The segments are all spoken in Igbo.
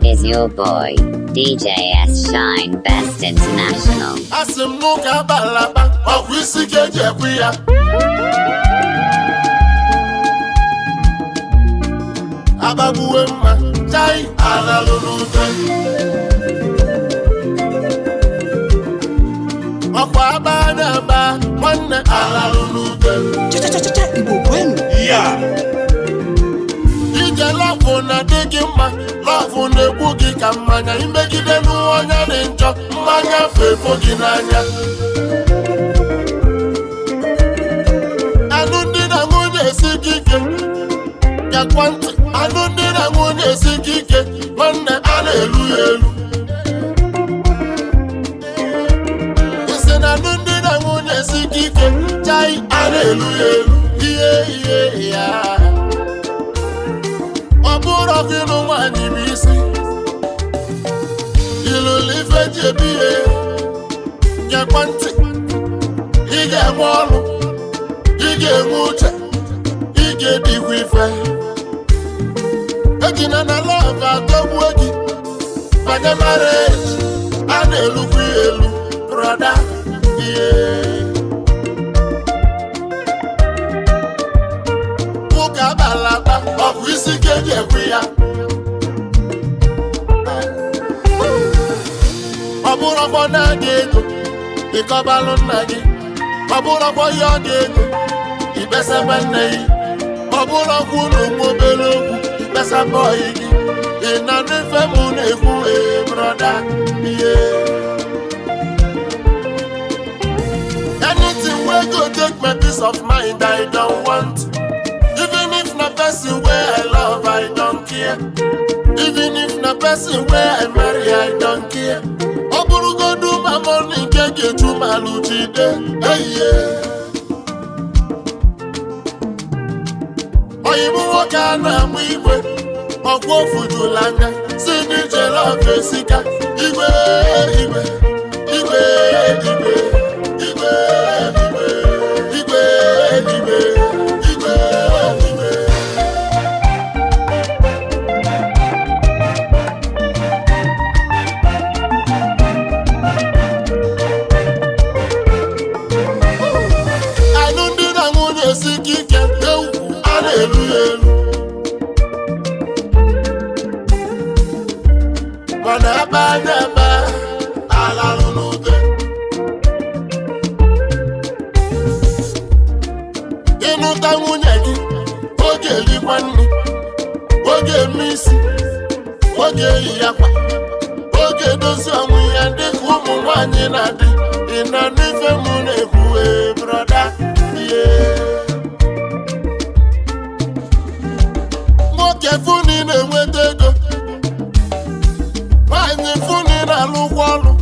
Is your boy DJ S Shine Best International? Ababuema chai alalulute Okwa abadaba nwanne alalulute Cha Igbo kwenu ya Ije love na digi mma love na-egbu gị ka mmanya imegide n'onye dị njọ mmanya fefo gị n'anya alụmdi na nwunye esi gị ike Yakwante alụmdi na nwunye esi gị ike nwanne a na-elu ya elu isi na alụmdi na nwunye esi gị ike chai a na-elu ya elu ihe ya ọ bụrụ ọkụ ịlụ nwaanyị bụ isi ịlụlụ ife ji ebi ihe Yakwante ị ga-enwe ọrụ ị ga-enwe uche ị ga-edikwa ife ejina na love atọgbuo gị banye marriage a na-elukwa ya elu brother ihe ụka abalaba ọ bụ isi ka eji ekwe ya ọ bụrụkwa na aga ego ịkọbalụ nna gị ọ bụrụkwa ihe ọ ga-ego ikpesaba nne gị ọ bụrụkwa ụlọ nwa obere okwu ikpesaba ọyị gị ị na n'ife m na-ekwu brother ihe anything wey go take my peace of mind I don't want even if na person wey I love I don't care even if na person wey I marry I don't care ọ bụrụgodu ma money nke ga-eju ma lụjide eyiye oyibo nwoke a na-amụ igwe ọgwụ ofujula anya si n'ije love esika igwe igwe igwe igwe igwe igwe igwe igwe igwe igwe alụmdi na nwunye esika ike ewu a na-elu ya elu mana ebe a na-eme alalụ n'ute ịnụta nwunye gị oge elikwa nri oge eme isi oge eyi akwa oge edozi ọnwụ ya dịka ụmụ nwanyị na-adị ị na n'ife m na-ekwu brother ihe nwoke funi na-enweta ego nwaanyị funi na-alụkwa ọrụ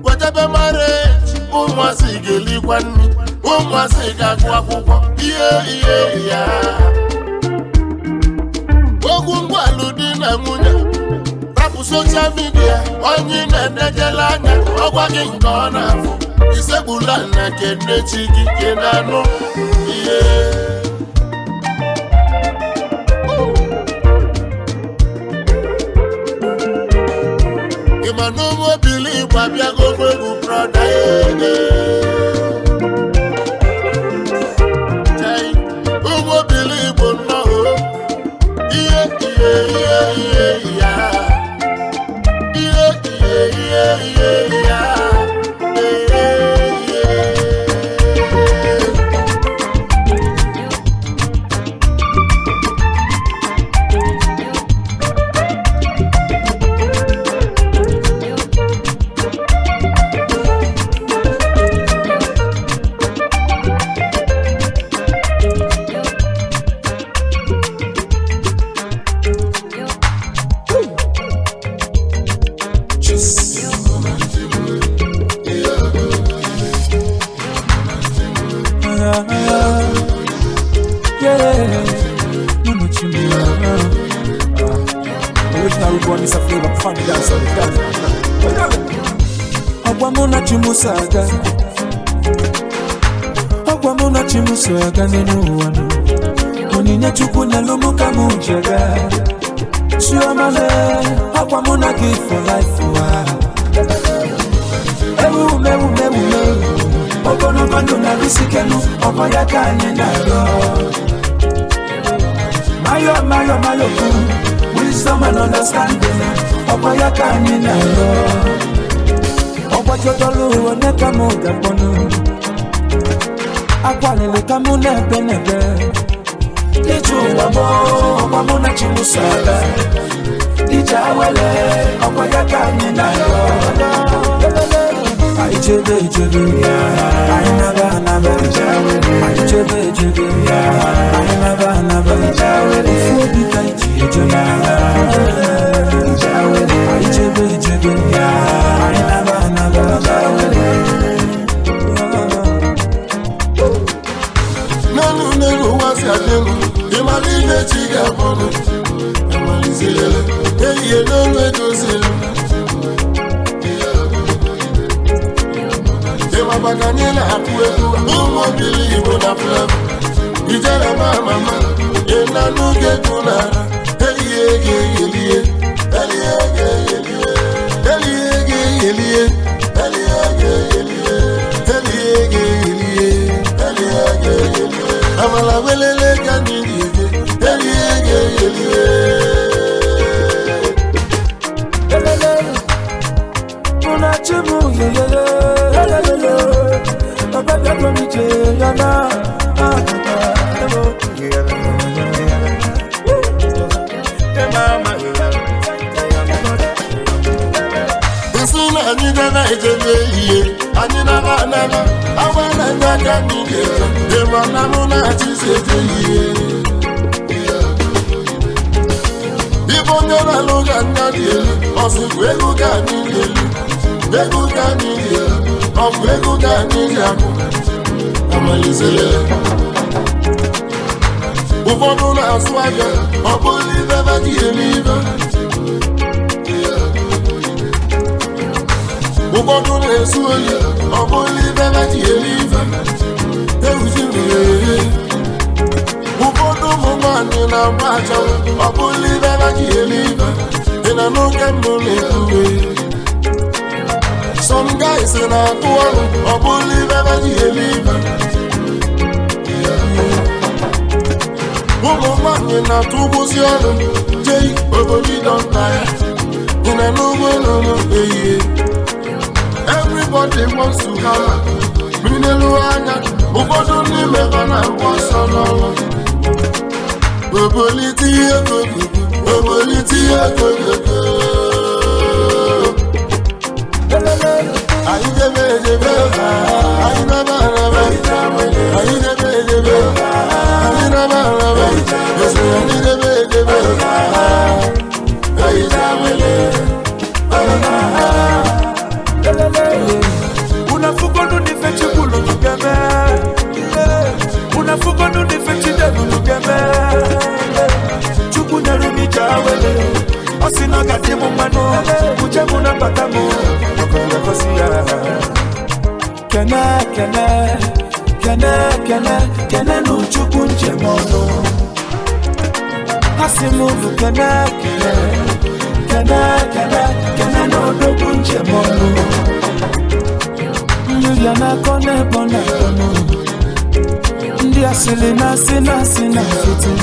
wetebe marriage ụmụazị ga-elikwa nri ụmụazị ga-agụ akwụkwọ ihe ya ogwu ngwalụ di na nwunye rapụ soshal midia onye na-edejela anya ọgwa gị nke ọ na-afụ isegbula na kenechi gị ke na-anụ ihe ịma na ụmụ Obiligbo abịago egwu brọda ụmụ Obiligbo nnọọ ihe ya ihe ya Original one is a flavor, funny dance on the dance. Ogwamuna chimusaga, Ogwamuna chimusaga nenu wano. onyinye chukwu nyelu ka mụ jega chiomale akwa mụ na gị for life ewume ogologo ndụ na risikenu ọkwa ya ka anyị na-arịọ mayo ku wisdom and understanding ọkwa ya ka anyị na-arịọ ọgbajodolu onye ka mụ ga-akpọnụ akwalili ka mụ na-ebe ije ụwa mụ ọkwa mụ na chimusaga ije awele ọkwa ya ka anyị na-arịọ I jebe, I never, I jebe, I never, before the night, I jebe, I never, Nelu wasi adelu, imalive chiga bono, imalizele, eye nelu edozelu. Baganyela akueku Obiligbo na Flavour ijere mama ena nuge kunara eliye amala welele kanije eliye una chimu Anyị dada ejebe ihe, anyị naba agwa na ndị aka n'ihe ịma na mụ na-achị sete ihe Ibo onye na-alụ ga nna dị elu, ọsịkwa ego ga anyị elu ego ga anyị elu, ọ bụ ego ga anyị ji akụ amalizele ụfọdụ na-asụ ahịa, ọ bụrụ ibe ba dị elu ibe ụfọdụ na-esu oyi, ọ bụrụ ibe ba dị elu ibe ewuzi mmiri ụfọdụ ụmụ nwaanyị na-agba achanwụ, ọ bụrụ ibe ba dị elu ibe dị na n'oge mbụ na-ekwuwe some guys na-atụ ọrụ, ọ bụrụ ibe ba dị elu ibe ụmụ nwaanyị na-atụ ụgbọzi ọrụ jei obodo dọnta ya dị na n'ugbo n'ụlọ ehihie everybody wants to have minelu anya ụfọdụ n'ime ha na-agba ọsọ n'ọrụ obolite ihe kogogo anyị debe anyị naba anyị debe anyị naba esi anyị debe unafuko nunifechi kulu nugeme unafuko nunifechi delu nugeme chukwu nerumi jawele osina gati mu manu uje mu na batamu okosi ya kene nu chukwu njemono hasimu kene no dogu njemono Yulia na kone bona kono Ndi asili na sina fiti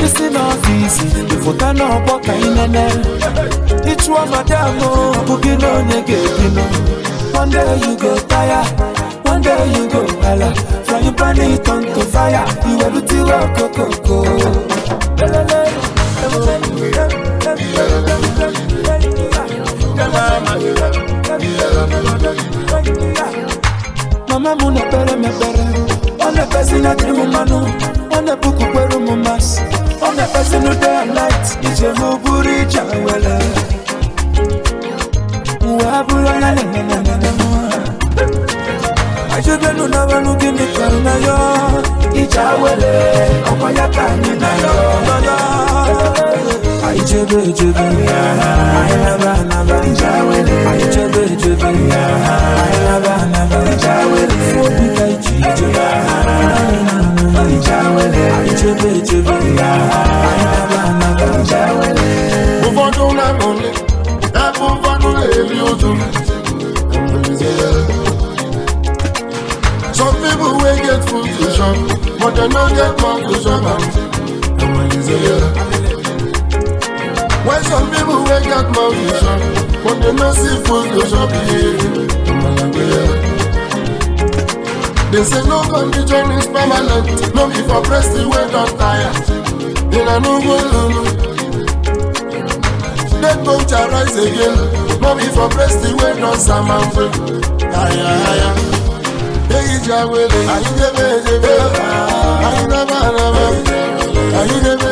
Isi na ofisi Ifuta na oboka inene Ichua madamu Bugino nyege bino One day you go tire One day you go hala Frying pan it on to fire Iwe luti wa koko Mama muna pere me pere One person na dream manu One buku kweru mumas One person no day and night Ije muburi jawele Uwabula na Ajubenu na wanu gini karuna yo Ijawele Okwa yaka nina yo Ijebe I never Ijebe I never Ijawele For the guy Ijebe but they no get mouth to shop am. Why some people wey get mouth to shop, but they no see food to shop? They say no condition is permanent, no be for press the way don't tire. In a no go lulu, dead bone shall rise again, no be for press the way don't samampe. Aya, hey Jawele, ayi debe, ayi never, ayi debe,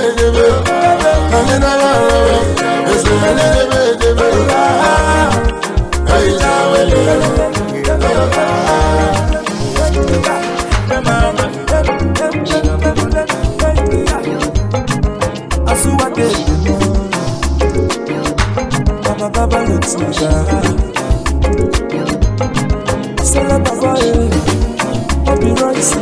ayi never, ese ayi debe, hey Jawele. Baba looks like Sela Baba, Bobby Rice,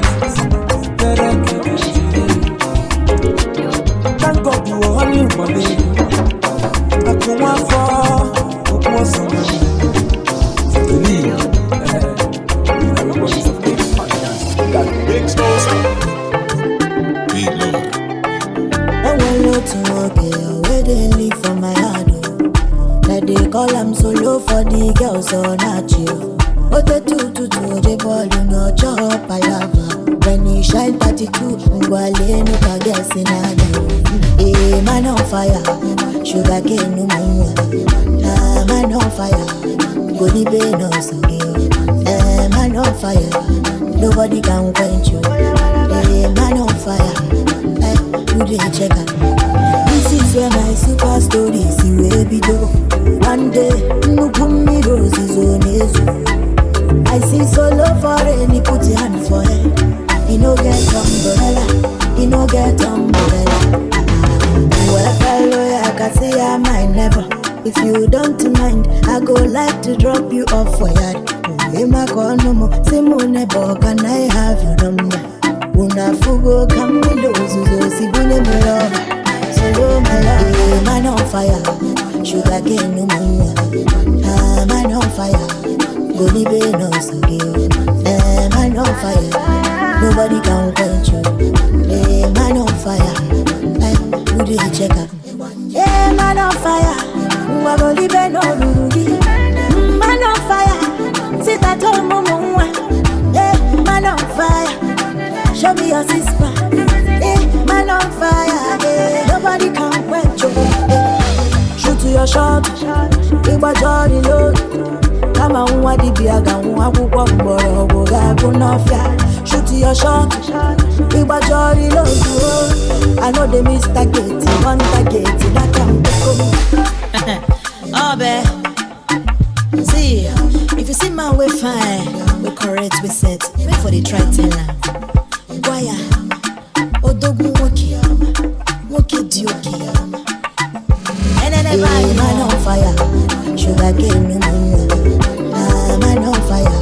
thank God you are only money. I come out for some for the league. Everybody's a big podcast. Got big stores. I want to walk here, where they live from my heart. They call am solo for the girls on not you. But the two the ball you know chop palava. When he shine 32, Ngwale no ka guess in a man on fire, sugar cane no more. Man on fire, Obiligbo no so gay. Man on fire, nobody can quench you. Man on fire, you didn't check out. This is where my super story see where we go. One day, Nukumi roses on his. I see solo for any put your hand for it. He no get umbrella, he no get umbrella. Well, fellow, I can say I might never. If you don't mind, I go like to drop you off for yard. Ima call no more, Simone Bo, can I have your number? Una fugo come windows, si bune me love. Solo my love, man on fire. Sugar cane no more. Man on fire. Obiligbo no so gay. Man on fire. Nobody can quench you. Man on fire. Who did you check out? Man on fire. Obiligbo no rudy. Man on fire. Sit at home, man on fire. Show me your sister. Man on fire. Nobody can quench you. To your shot, Igbo jolly load. Come on, what did you get? Shoot to your shot, Igbo jolly load. I know they miss the gate, one target, that can go. Oh, babe. See, if you see my way fine, we correct, we set. Wait for the try tell now. Guaya, Odogu Woki Dioki. Man on fire, sugar cane no more. Man on fire,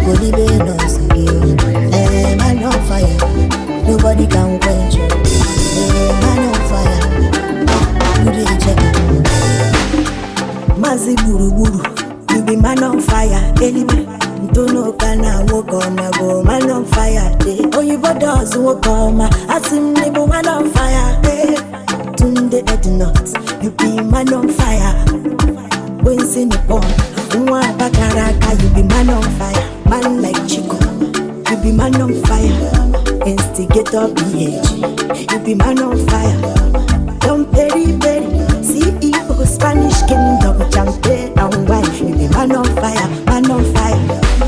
Obiligbo no so gay. Man on fire, nobody can quench you. Man on fire, you did check it. Mazi buru buru, you be man on fire. Anyway, don't know kana walk on my go. Man on fire, oh you does walk on my. I see me man on fire. Tunde Ednot. You be man on fire. When Singapore, Bakaraka, you be man on fire. Man like Chico, you be man on fire. Instigator PH, you be man on fire. Don't very, CEO, Spanish Kingdom, Champagne and wine. You be man on fire, man on fire.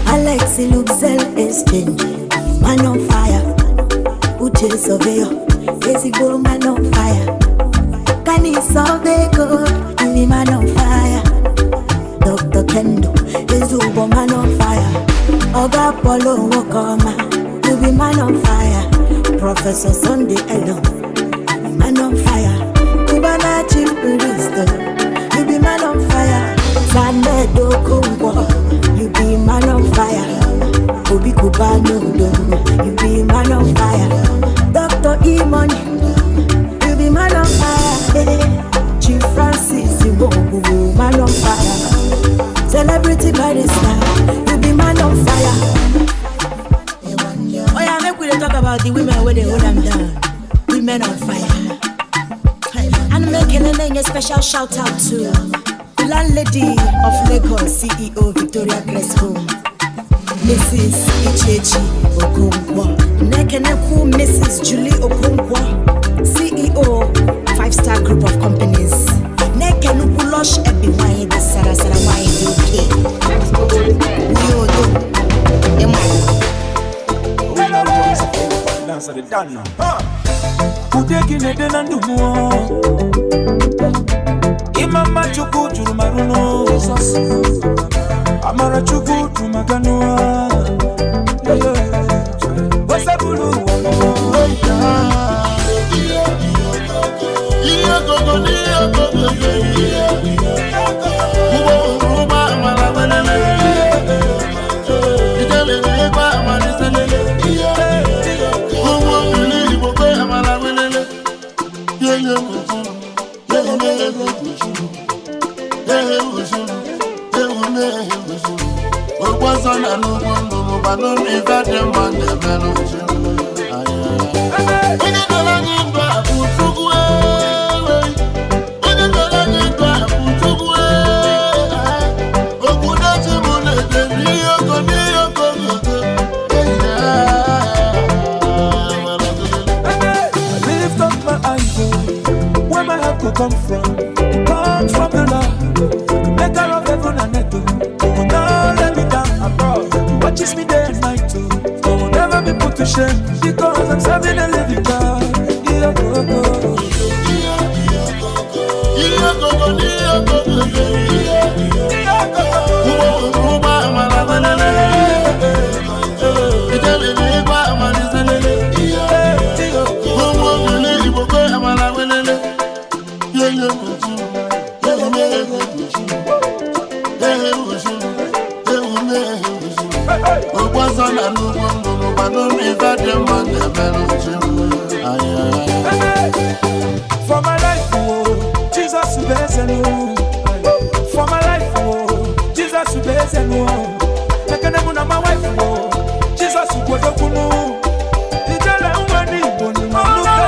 Alexi Luxel Exchange, man on fire. Uche Surveyor, Ezigo man on fire. Can he solve the code? You be man on fire. Dr. Kendo, Ezubo man on fire. Oga Polo Wokoma, you be man on fire. Professor Sunday Elo, you be man on fire. Kubana Chief Priest, you be man on fire. Sande Dokumbo, you be man on fire. Obi Kubano, you be man on fire. Dr. E-Money, you be man on fire. Chief Francis, you go man on fire. Celebrity barrister, you be man on fire. Oh yeah, make we talk about the women where they Special shout out to the landlady of Lagos, CEO Victoria Grace Home, Mrs. Ichechi Okonkwo. Nekeneku Mrs. Julie Okonkwo, CEO 5-star group of companies. Nekenuku Lush Ebi Wine the Sarasara Wine UK. Imama chuku juru maruno Amara chuku tumaganua Wasabulu comes from the Lord, maker of heaven and earth. Who will not let me down abroad. Watches me day and night too. I will never be put to shame because I'm serving a living God. For my life, oh, Jesus is best and oh. For my life, oh, Jesus is best and oh. Like an amuna my wife, oh, Jesus is good to know. Ijala umani boni maluka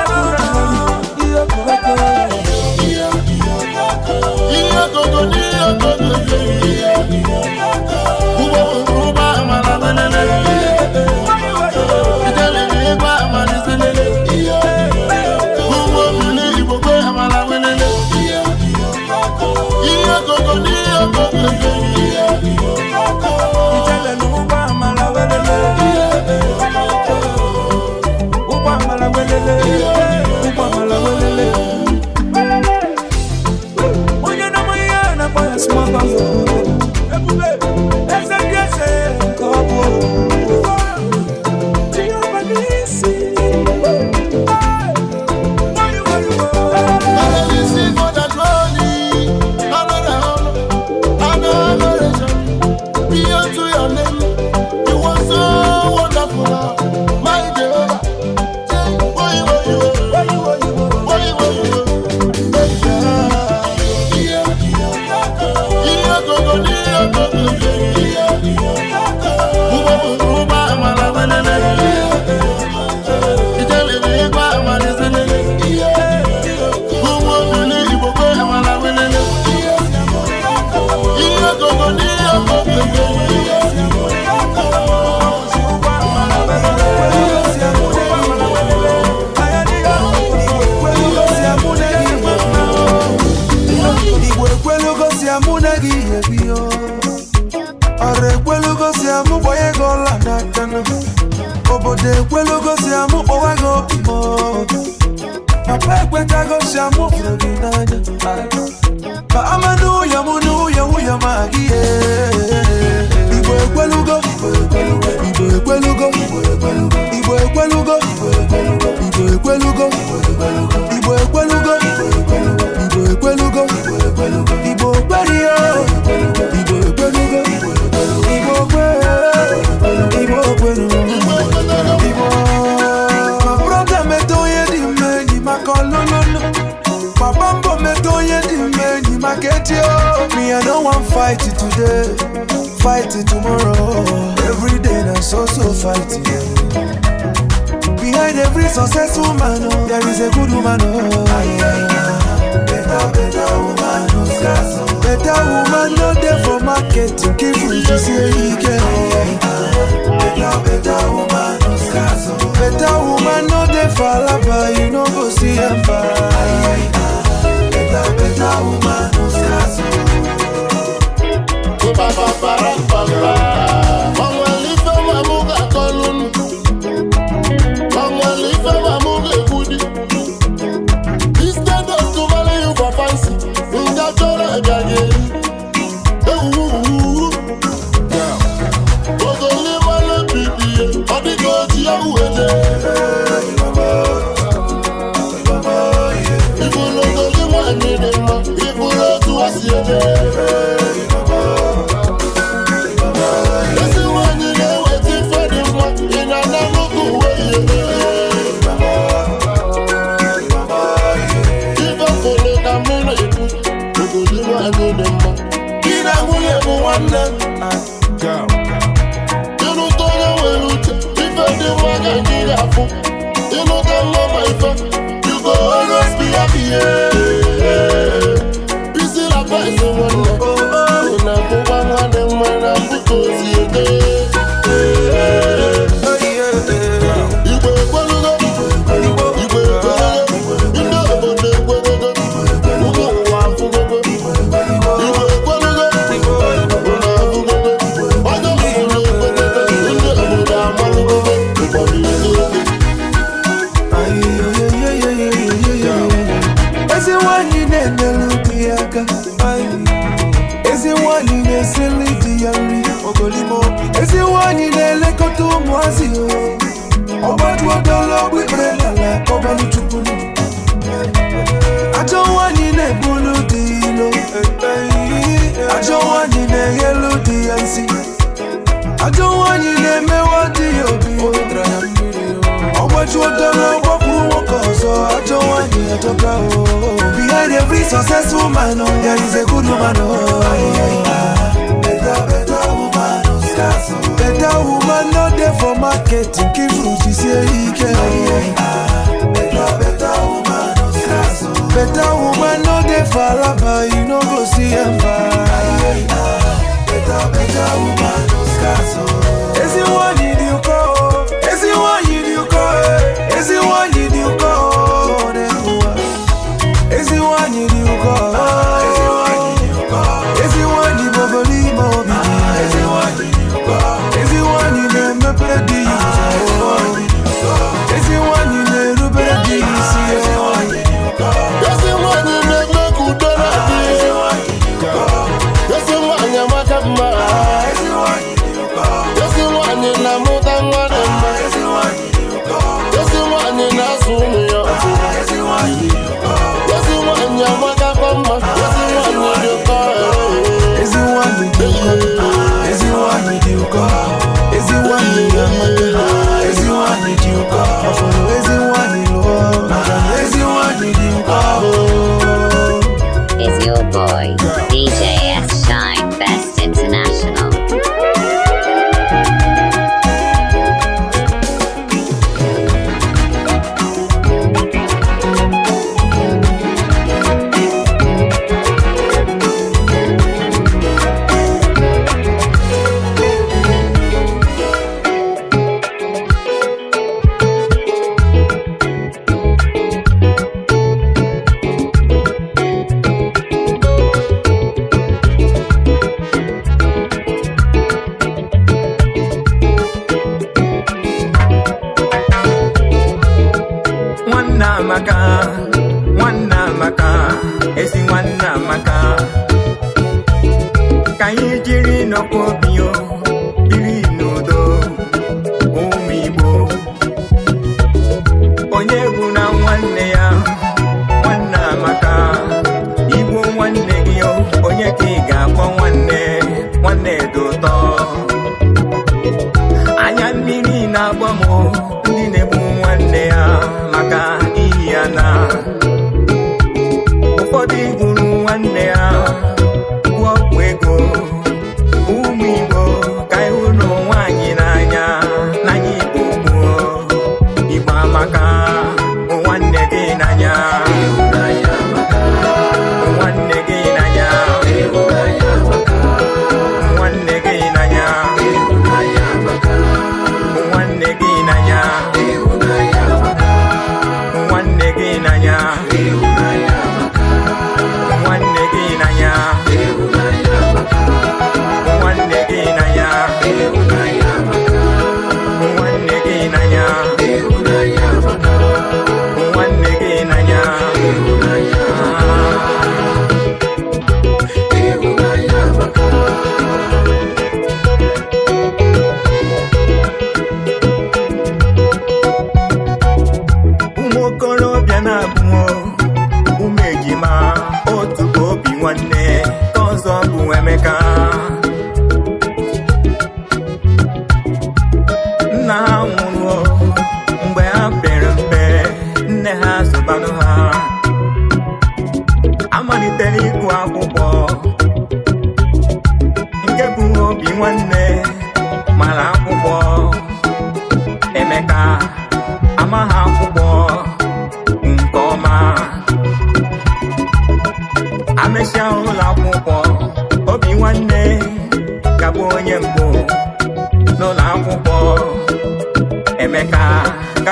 Me, I don't want fight it today, fight it tomorrow. Every day, I so fighting. Behind every successful man, there is a good woman. Better woman no there for market to give you to say he can. Better woman no scarce. Better woman no there for lava, you no go see him buy. Better woman no scarce. Instead of to value you for fancy, you got your again. You go always be happy. Busy like boys in one leg. And I go one them when I put those here. You go I don't want you to me what do you be? Oh, but you don't know what you walk on, so I don't want you to go. Behind every successful man, there is a good woman. Better woman, no scarce. Better woman, not there for marketing. Keep fruit, she say he can. Better woman, no scarce. Better woman, not there for lava, you know go see him buy. Better woman, no scarce. Is it one you do call? Is it one you do call? Is it one you do call? Is it one you do call? Is it one you do call? Is it one you believe more? Is it one you do call? Is it one you never play the Is it one you never play the Is it one you do call? Is it one you never could do? Is it one you do call? Is it one you make up my Is your boy, DJ S Shine Best International. Igbo amaka, nwanne gị n'anya.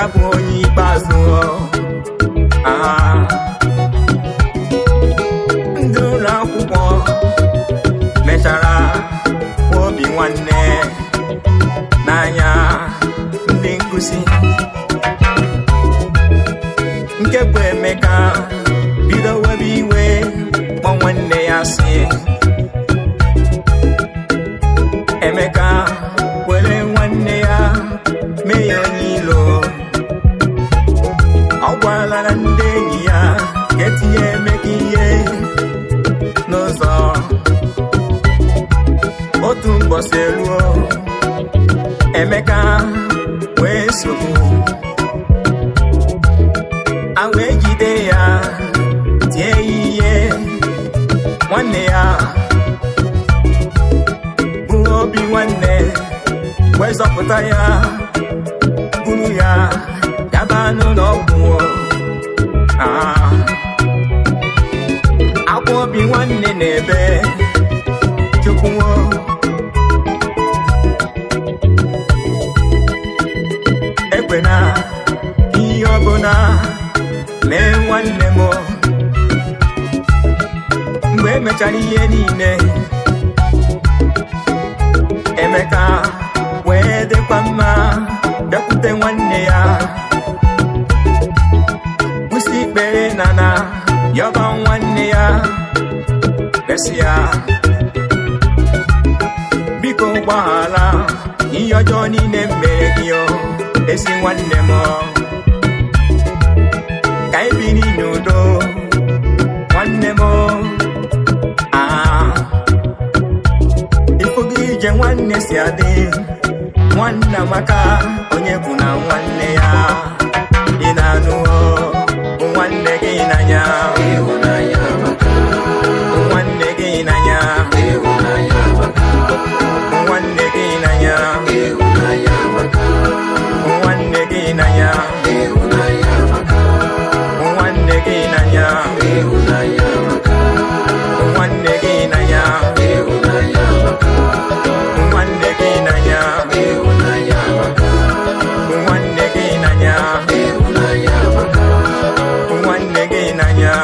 ga-abụ onye ikpeazụ. Ndị ụlọ akwụkwọ mechara obi nwanne n'anya ndị nkụzi. Nke bụ Emeka bido webe iwe kpọ nwanne ya si. Emeka were nwanne ya mee ya onye ilo. Ọ gwara na ndị enyi ya ga-etinye Emeka ihe n'ụzọ. Otu ụbọchị eruo, Emeka wee sogbu, a wee jide ya tie ya ihe. Nwanne ya bụ obi nwanne wee zọpụta ya, buru ya gaba n'ụlọ ọgwụ. Akwa obi nwanne na-ebe Chukwuo. Ekwena ihe ọbụla mee nwanne m. Mgbe emechara ihe niile, Emeka wee dịkwa mma bịakwute nwanne ya, kwụsị ikpere na yọba nwanne ya, besi ya, biko gbaghara ihe ọjọọ niile mere gị ezi nwanne m. Ka anyị biri n'udo nwanne m. Ifo gị ije nwanne si adị, nwanne amaka onye bụ na nwanne ya. Ị na-anụ bụ nwanne gị n'anya, nwanne gị n'anya, nwanne gị n'anya, nwanne gị n'anya, nwanne gị n'anya, nwanne gị n'anya, nwanne gị n'anya, nwanne gị n'anya, nwanne gị n'anya.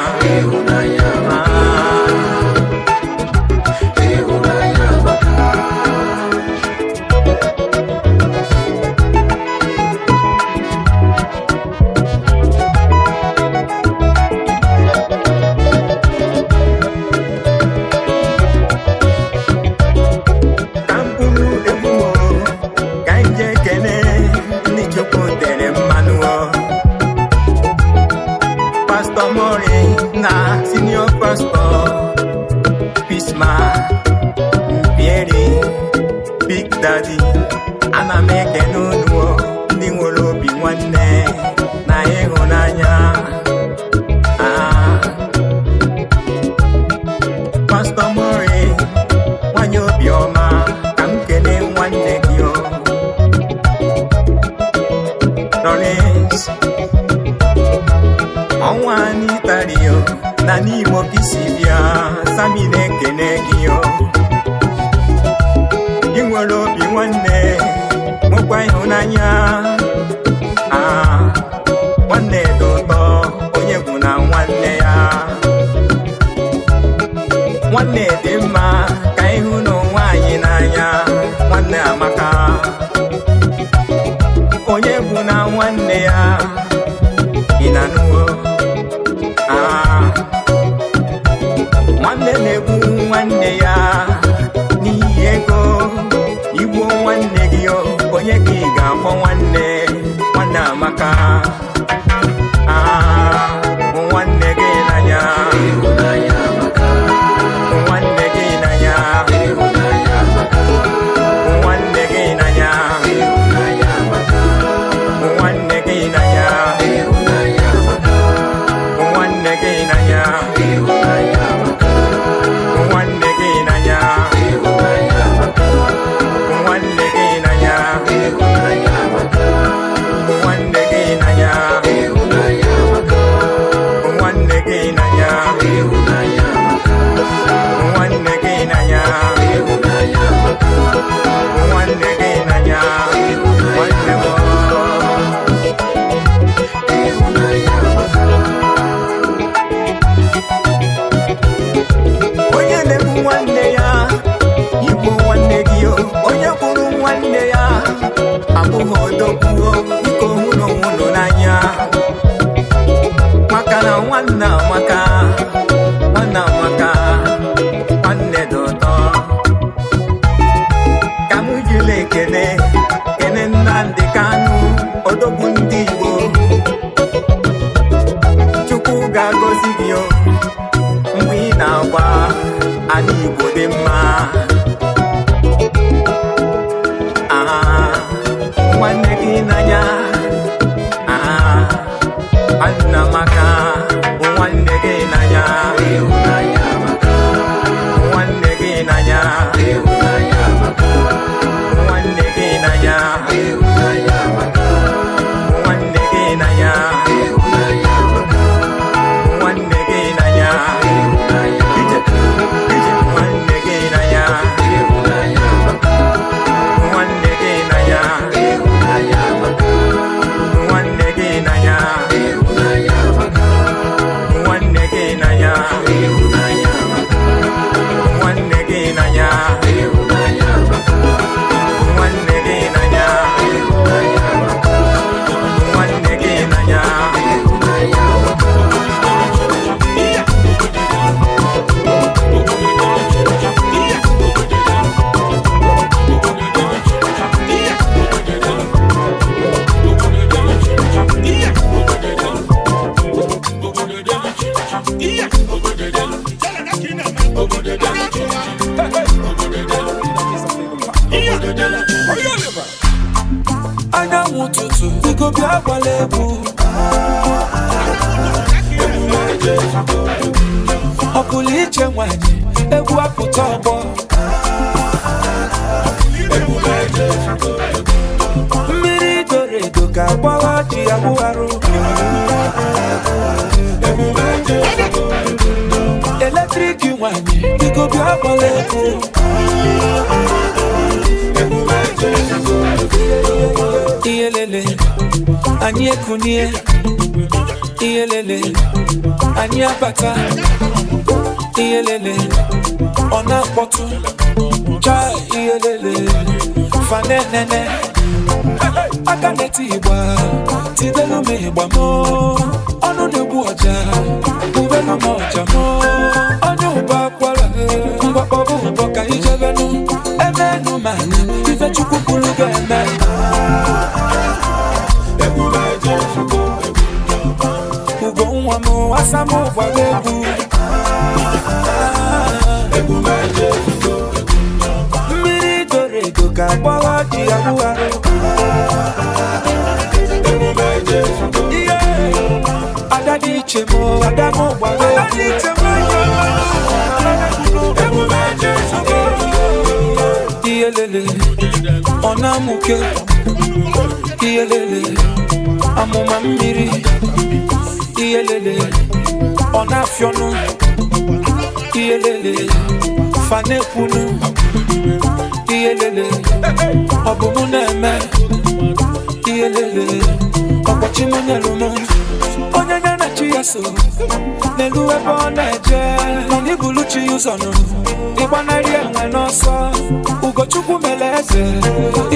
Na senior pastor Pisma Mpieri Big Daddy, ana m ekene unu ndị nwere obi nwanne na ịhụnanya. Pastor Mori nwanyị obiọma, ka m kene nwanne gị Lawrence ọnwa n'Italia na n'Imo kisi bịa. Sami na-ekene gị ị nwere obi nwanne nwekwa ịhụnanya. Nwanne dị ụtọ onye bụ na nwanne ya. Nwanne dị mma ka ịhụ na nwaanyị n'anya. Nwanne amaka onye bụ na nwanne ya. Ị na-anụ nwanne na-egbu nwanne ya n'ihi ego. Igbo nwanne gị onye ka ị ga-akpọ nwanne. Nwanne amaka nwanne gị n'anya, nwanne gị n'anya, nwanne gị n'anya, nwanne gị n'anya, nwanne gị n'anya, nwanne gị n'anya, nwanne gị n'anya, nwanne gị n'anya. odogwu biko hụrụ ụlọ n'anya maka na nwanne amaka nwanne dị ụtọ ka m jiri ekene Nnamdi Kanu odogwu ndị Igbo Chukwu ga-agọzi gị mgbe ị na-agba ala Igbo dị mma nwanne gị n'anya nwanne maka nwanne gị n'anya nwanne gị n'anya nwanne gị n'anya nwanne gị n'anya nwanne gị n'anya ije nwanne gị n'anya nwanne gị n'anya nwanne gị n'anya nwanne gị n'anya nwanne gị n'anya nwanne gị n'anya nwanne gị n'anya anyanwụ ụtụtụ biko bịa gbala egwu ọ pụrụ iche nwanyị egwu apụta ọgbọ mmiri doro edo ka agbagha ji agbụgharụ eletrik nwanyị biko bịa gbala egwu iyelele anyị ekunie iyelele anyị abata iyelele ọ na-akpọtụ cha iyelele fanenene aka na-eti ịgba tidelu m ịgba m ọnụ na-egbu ọja ubelu m ọja m onye ụba akwara mgbakpọbụ ụbọ ka ijebenu emenu mana ife Chukwu kwuru ga-eme ugo nwa m asa m gbara egwu mmiri doro edo ka agbagha ji agbụgharụ ada dị iche m ada m gbara egwu iyelele ọ na-amụke iyelele amụma mmiri iyelele ọ na-afịọnụ iyelele fanekwunu iyelele ọ bụ mụ na-eme iyelele ọkpọchi m nyelu m onye nye na chi ya so n'elu ebe ọ na-eje mana ibulu chi ya ụzọ nụ ịgbanarị enwe n'ọsọ Ugochukwu mere eze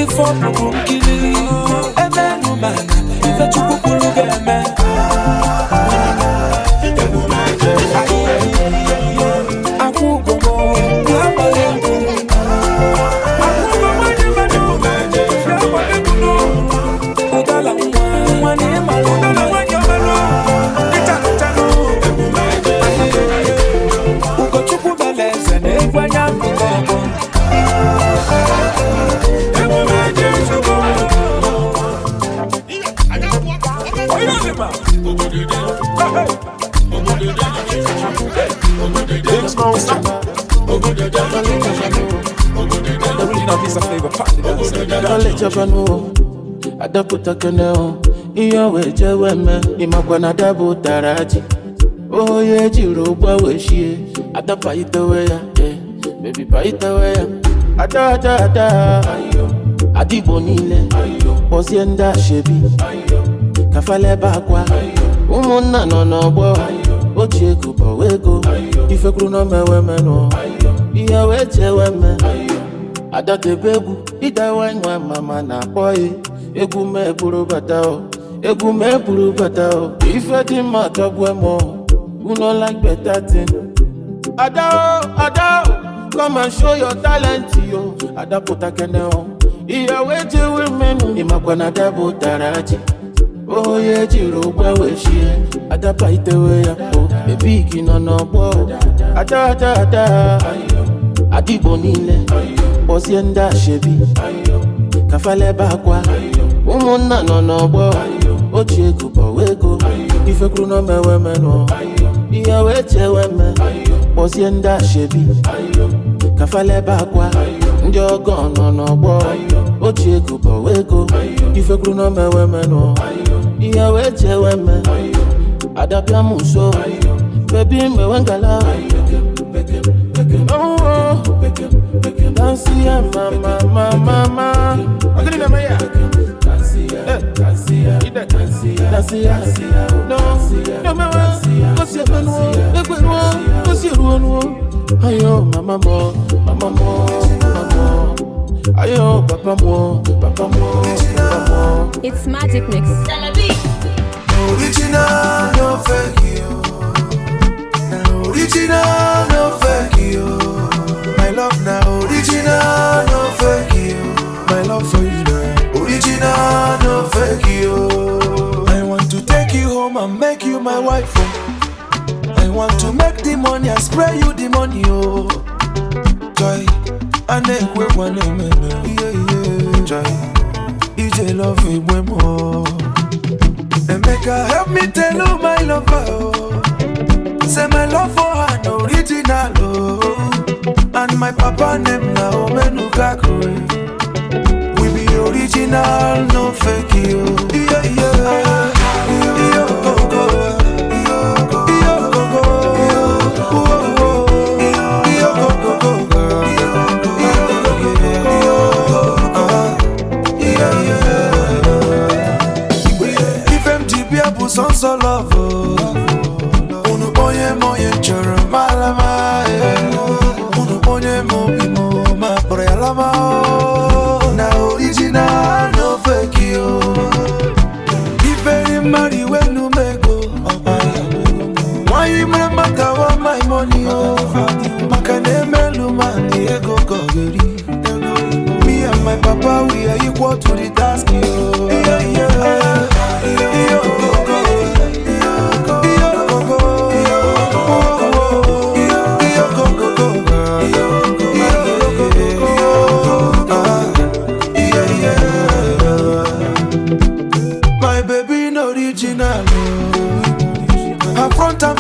ife ọbụbụ nkili emenu mana ife Chukwu kwuru ga-eme akwụ ugomo bịa gbara egwu ụdala nwa na ịmara Ugochukwu mere eze na egwu anya mbụta ọgbọ original piece of Flavour adapụta keneo ihe wee jewe me ịmakwa na adabụ tara ji onye jiri ụgba wee shie adapa itewe ya baby pa itewe ya ada Adigbo niile kpọzie ndị ashebi kafalebe akwa ụmụnna nọ n'ọgbọ oji ego bọwa ego ifekwuru na mewe menụ ihe wee jewe me adatebe egwu ịdawa nwa mama na akpọghị egwu me buru batao, egwu me buru batao. If I didn't matter more, you know like better thing. Ada, come and show your talent, yo. Ada put a canal. Iya weje women, imakwana dabo taraji. Oh yeah, jiro ba we she. Ada paite we ya, oh, baby kino no bo. Ada. Adibo nile, osienda shebi. Kafale bakwa, umuna no bo. Ochi ekubo wego, ife kru no mewe meno. Iya weje weme, osienda shebi. Kafale bakwa, njogo no bo. Ochi ekubo wego, ife kru no mewe meno. Iya weje weme, adapia muso. Baby me wengala. Oh, Dansia, mama. Agani na maya. Dansia. No mama. Kosi benwo, egbenwo, kosi ruonwo. Ayo mama mo. Ayo papa mo. It's Magic Mix. Original, no fake you. Original, no fake you. My love now, original, no fake you. My love for you now, original, no fake you. I want to take you home and make you my wife. Oh. I want to make the money and spray you the money. Oh, joy, I never want to joy. EJ love me way more. And make her help me tell you my love. Oh. Say my love for her no original, oh. And my papa name na Omenukakure. We be original, no fake you. Yeah. If MGB abu son so love, moye choro malama unu ponye mo ma prelama na original no fake you. If any marry when you mego why you maka wa my money makane meluma ego gogeri. Me and my papa we are equal to the task.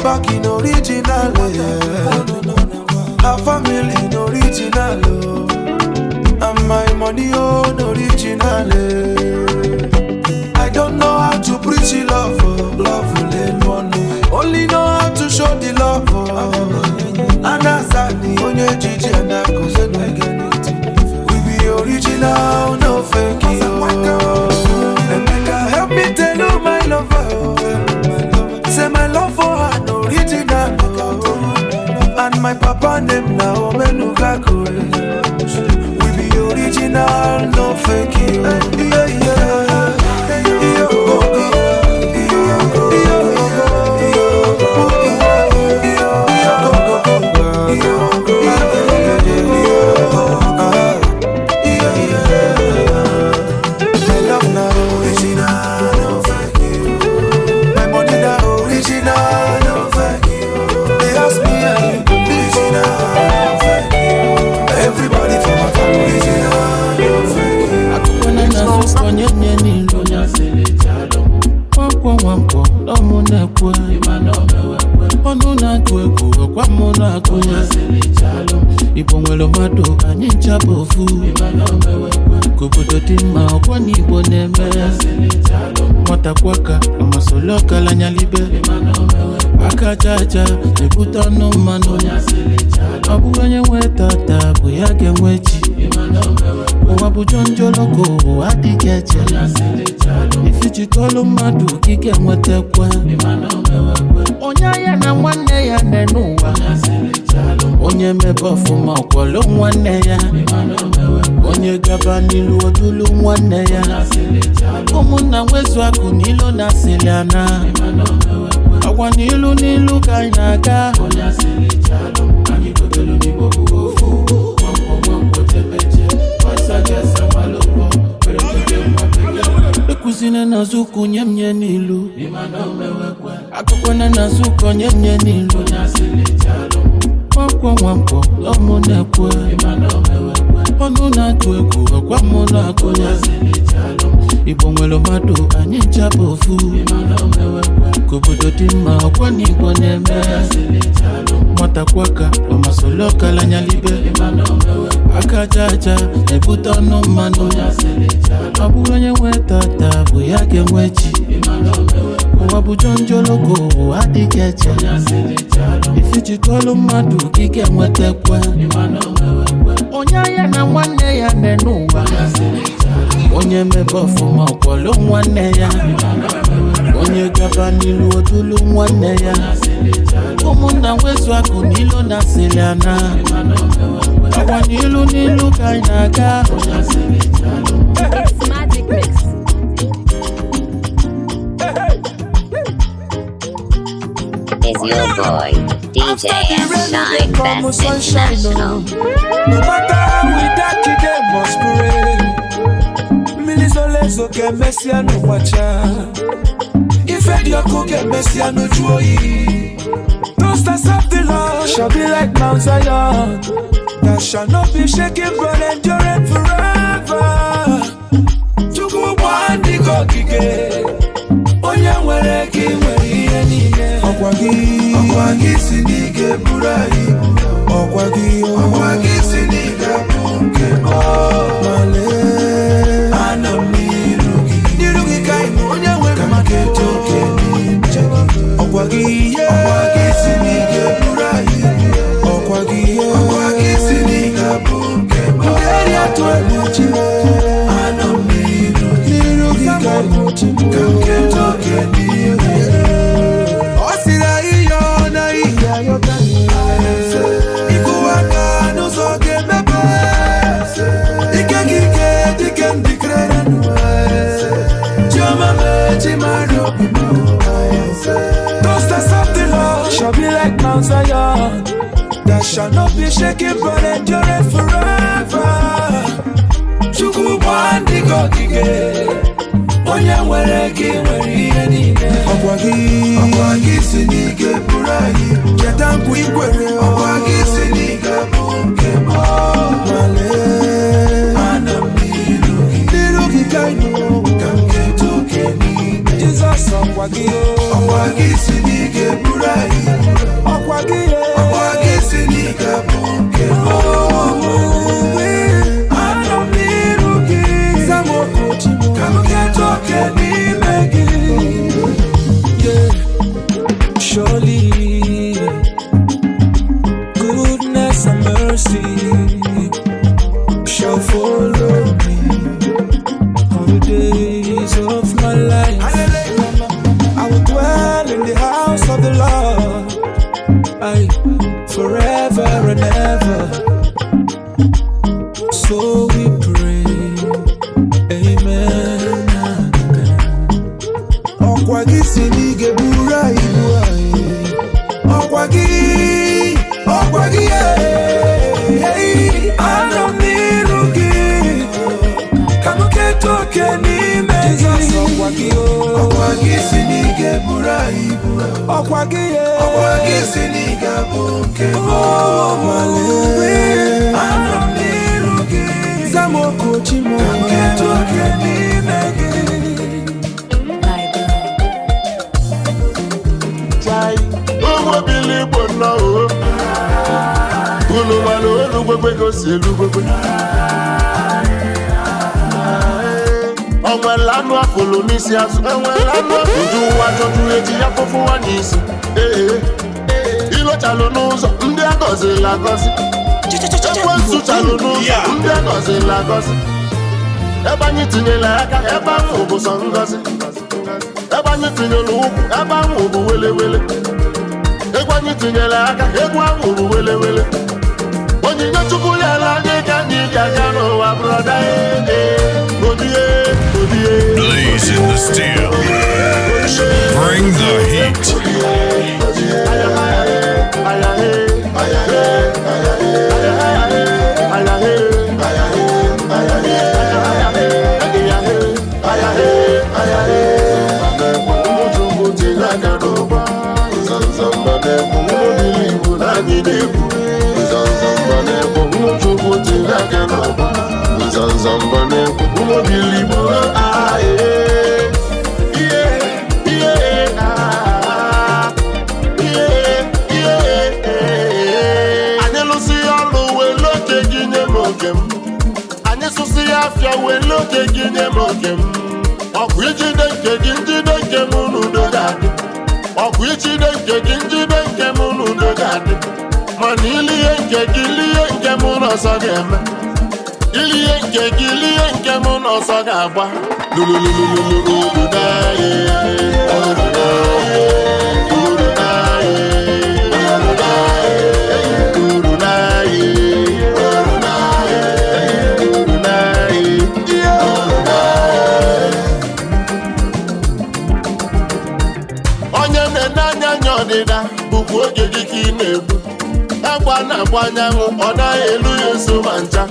Back in original, her family in original, and my money on original. I don't know how to preach love, love will end one. Only know how to show the love. And that's only Gigi and I we be original, no fake. And make her help me tell you my lover. Say my love for her no original, and my papa name na Omenukakure. We be original, no fake you. Ibongwelo mado anyincha bofu kubudo tima okwani Igbo neme mwata kwaka amasoloka la nyalibe aka chacha nebuta no mano abu wenye wetata buyage mwechi Wabujonjoloko adikeche Ifichitolu madu kike mwetekwe Onya ya na nwanne ya nenuwa Onye mebofu makwalo nwanne ya Onye gaba nilu odulu nwanne ya Umuna wezu aku nilo na siliana Awa nilu nilu kainaga Ekuzine na zuku nyemnye nilu Akukwana na zuko nyemnye nilu Wakwa lomo nekwe Onu na tueku wakwa mona konya Igbo nwelo madu anyi chabofu Kubudo dima wakwa nigbo neme Mwata kwaka wamasolo kalanya libe Akajaja ebuta no mano Abu wenye wetata buyake mwechi Wabujonjoloko adikeche Ifichitolu madu kike mwetekwe Onya ya na nwanne ya nenuwa Onye mebofu makwalo nwanne ya Onye gaba nilu odulu nwanne ya Umuna wezu aku nilo na siliana Awa nilu nilu kainaga It's Magic Mix. Is your boy, DJ S. Shine Best International. No matter how we dark it, they must pray. Milizolezo ke mesiano wacha. If you cook get mesiano joy. Those that serve the Lord shall be like Mount Zion. That shall not be shaken but enduring forever. Chuku wandi go kike. Onya nwere ki nwere ihe niile. Ọkwagi si n'ike buru anyị. Ọkwagi si n'ike bụ nke m. Male ana m n'iru gị ka ị onye nwere maka eto oke n'ime gị. Ọkwagi si n'ike buru anyị. Ọkwagi si n'ike bụ nke m. Nderi atụ egwu chi ana m n'iru gị ka m keto oke n'ime gị. Those that serve the Lord shall be like Mount Zion, that shall not be shaken but endure forever. Chukwu wandi go kike, onye nwere gị nwere ihe niile. Ọkwagi si n'ike buru anyị. Cheta nkwa ikwere. Ọkwagi si n'ike bụ nke m. Male ana m n'iru gị ka ị ka m keto oke n'ime. Jizọs ọkwagi si n'ike buru anyị. Ọkwagi si n'ike bụ nke m. Ana m n'iru gị ka m keto oke n'ime gị. Surely goodness and mercy shall follow me all the days of my life. I will dwell in the house of the Lord, forever and ever. So we pray, amen. Ọkwagi si n'ike buru anyị. Ọkwagi ana m n'iru gị ka m keto oke n'ime gị. Ọkwagi si n'ike buru anyị. Ọkwagi si n'ike bụ nke m. Ana m n'iru gị ka m keto oke n'ime gị. Obiligbo nọ o. Unu mana olu gbegbe gosi elu gbegbe. Onwere anụ afụlụ n'isi azụ. Uju nwa chọjụ eji ya fụfụ nwa n'isi. Ilochalụ n'ụzọ ndị agọzila agọzi. Ekwensu chalụ n'ụzọ ndị agọzila agọzi. ebe anyị tinyere aka ebe ahụ bụ sọ ngozi ebe anyị tinyere ụkwụ ebe ahụ bụ welewele egwu anyị tinyere aka egwu ahụ bụ welewele onyinye Chukwu nyere anyị ka anyị ji aka n'ụwa brọda odie Blaze in the steel. Bring the heat. Obiligbo anyị lụsị ọlụ wele oke gị nye m oke m anyị sụsị ya afịa wele oke gị nye m oke m ọkụ ijide nke gị njide nke m n'udo ga-adị ọkụ ijide nke gị njide nke m n'udo ga-adị mana ilie nke gị lie nke m n'ọzọ ga-eme ilie nke gị lie nke m n'ọzọ ga-agba onye na-enye anya ọdịda bụkwa oge gị ka ị na-egbu agba na-agba anyanwụ ọ naghị elu ya nso ma ncha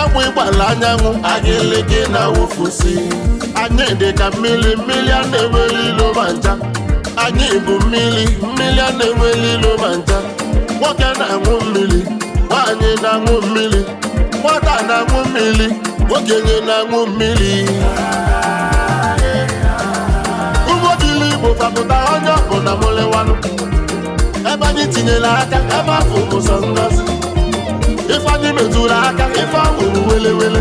agba ịgbala anyanwụ agịlị gị na wụfusi anyị dị ka mmiri a na-enweli ilo ma ncha anyị bụ mmiri a na-enweli ilo ma ncha nwoke na-aṅụ mmiri nwaanyị na-aṅụ mmiri nwata na-aṅụ mmiri okenye na-aṅụ mmiri Obiligbo fapụta onye ọbụla mụlewanụ ebe anyị tinyere aka ebe afọ bụ sọ ngozi ife anyị metụrụ aka ife ahụ bụ welewele